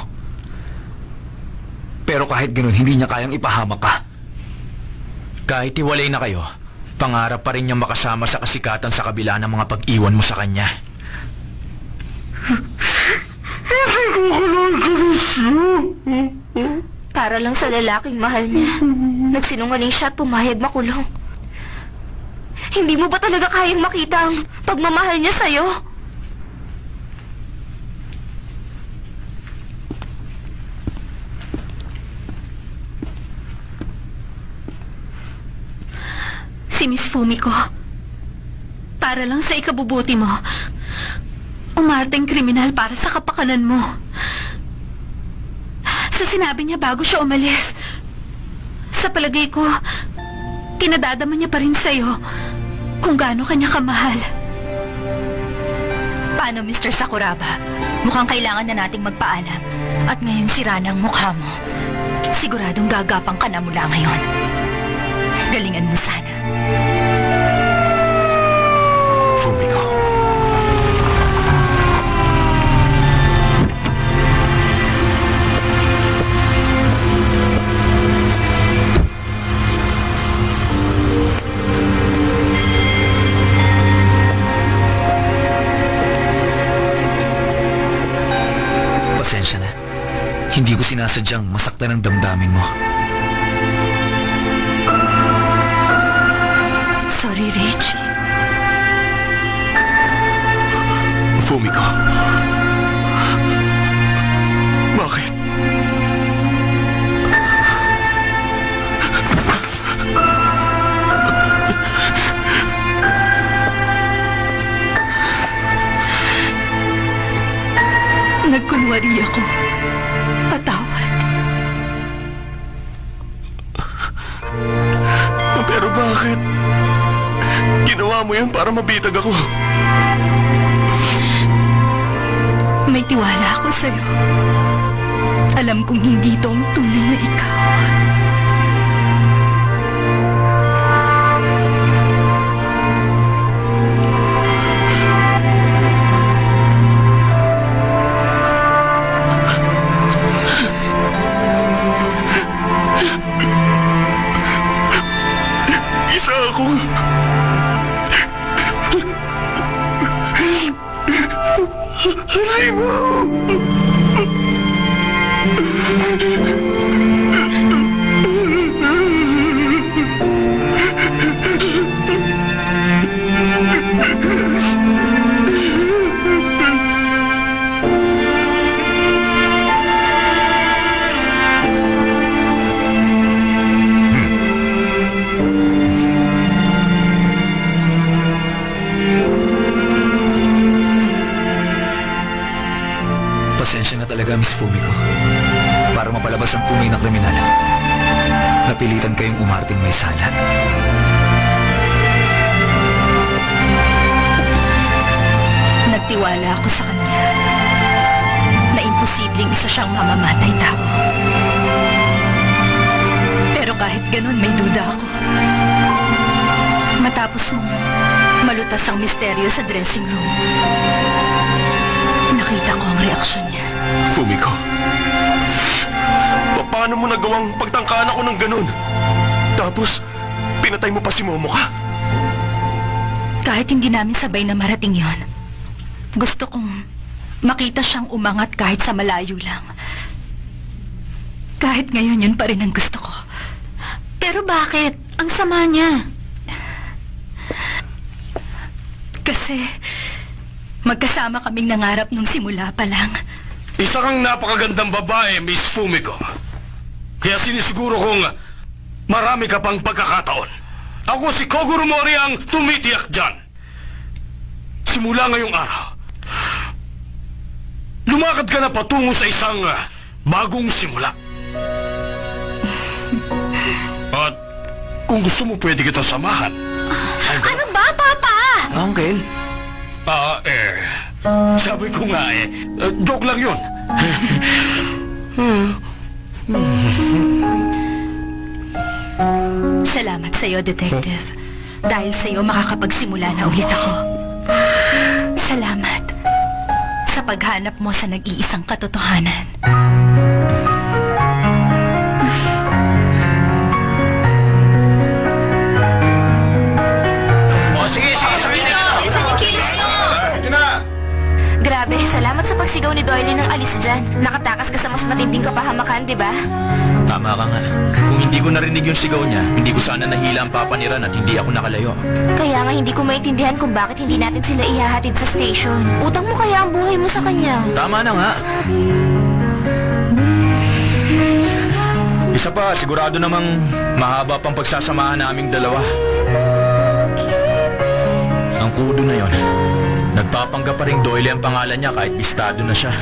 Pero kahit ganun, hindi niya kayang ipahamak ka. Kahit hiwalay na kayo, pangarap pa rin niyang makasama sa kasikatan sa kabila ng mga pag-iwan mo sa kanya. Para lang sa lalaking mahal niya. Nagsinungaling siya at pumayag makulong. Hindi mo ba talaga kayang makita ang pagmamahal niya sa'yo? si Miss Fumiko. Para lang sa ikabubuti mo, umarteng kriminal para sa kapakanan mo. Sa sinabi niya bago siya umalis, sa palagay ko, kinadadama niya pa rin sa'yo kung gaano kanya kamahal. Paano, Mr. Sakuraba? Mukhang kailangan na nating magpaalam. At ngayong sira na ang mukha mo, siguradong gagapang ka na mula ngayon. Galingan mo sana. Fumiko. Pasensya na. Hindi ko sinasadyang masaktan ang damdamin mo. Sorry, Richie. Fumiko. Bakit? Nagkunwari ako. Patawad. Pero bakit? Ginawa mo yun para mabitag ako. May tiwala ako sa'yo. Alam kong hindi ito ang tunay na ikaw. Isa akong... Pasensya na talaga, Miss Fumiko. Para mapalabas ang tunay na kriminal, napilitan kayong umarting may sala. Nagtiwala ako sa kanya na imposibleng isa siyang mamamatay tao. Pero kahit ganun, may duda ako. Matapos mong malutas ang misteryo sa dressing room, nakita ko ang reaksyon niya. Fumiko. Paano mo nagawang pagtangkaan ako ng ganun? Tapos, pinatay mo pa si Momoka? Kahit hindi namin sabay na marating yon, gusto kong makita siyang umangat kahit sa malayo lang. Kahit ngayon, yun pa rin ang gusto ko. Pero bakit? Ang sama niya. Kasi magkasama kaming nangarap nung simula pa lang. Isa kang napakagandang babae, Miss Fumiko. Kaya sinisiguro kong marami ka pang pagkakataon. Ako si Kogoro Mori ang tumitiyak dyan. Simula ngayong araw, lumakad ka na patungo sa isang bagong simula. At kung gusto mo, pwede kita samahan. Ano ba, Papa? Uncle, Sabi ko nga joke lang yun. Salamat sa'yo, Detective. Dahil sa'yo makakapagsimula na ulit ako. Salamat sa paghanap mo sa nag-iisang katotohanan. Sige. Bilisan yung kilos nyo! Grabe, salamat sa pagsigaw ni Doyle ng alis dyan. Nakatakas ka sa mas matinding kapahamakan, di ba? Tama ka nga. Kung hindi ko narinig yung sigaw niya, hindi ko sana nahila ang papa ni Ran at hindi ako nakalayo. Kaya nga hindi ko maintindihan kung bakit hindi natin sila ihahatid sa station. Utang mo kaya ang buhay mo sa kanya. Tama na nga. Isa pa, sigurado namang mahaba pang pagsasamahan naming dalawa. Ang kudo na yon. Nagpapanggap pa rin Doyle ang pangalan niya kahit bistado na siya.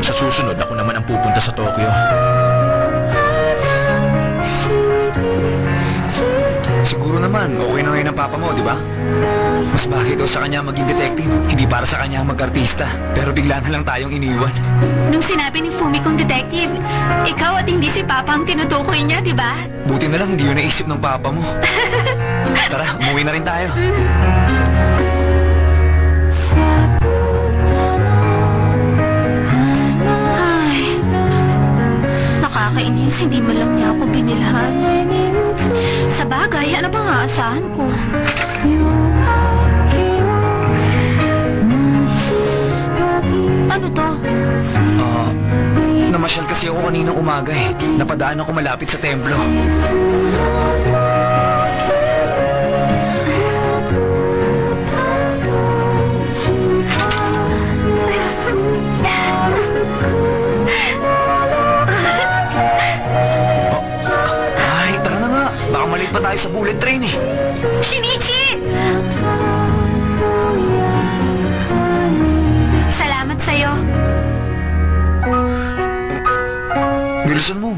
Sa susunod, ako naman ang pupunta sa Tokyo. Siguro naman, okay na ngayon ang papa mo, di ba? Mas bagay daw sa kanya maging detective, hindi para sa kanya mag-artista. Pero bigla na lang tayong iniwan. Nung sinabi ni Fumi kong detective, ikaw at hindi si Papa ang tinutukoy niya, di ba? Buti na lang hindi yun naisip ng papa mo. Tara, umuwi na rin tayo. Ay, nakakainis, hindi mo lang niya ako binilhan. Sa bagay, ano bang aasahan ko? Ano to? Namasyal kasi ako kaninang umaga eh. Napadaan ako malapit sa templo. Ay, tara na nga. Baka malit pa tayo sa bullet train eh. Shinichi! Salamat sa'yo. Bilisan mo.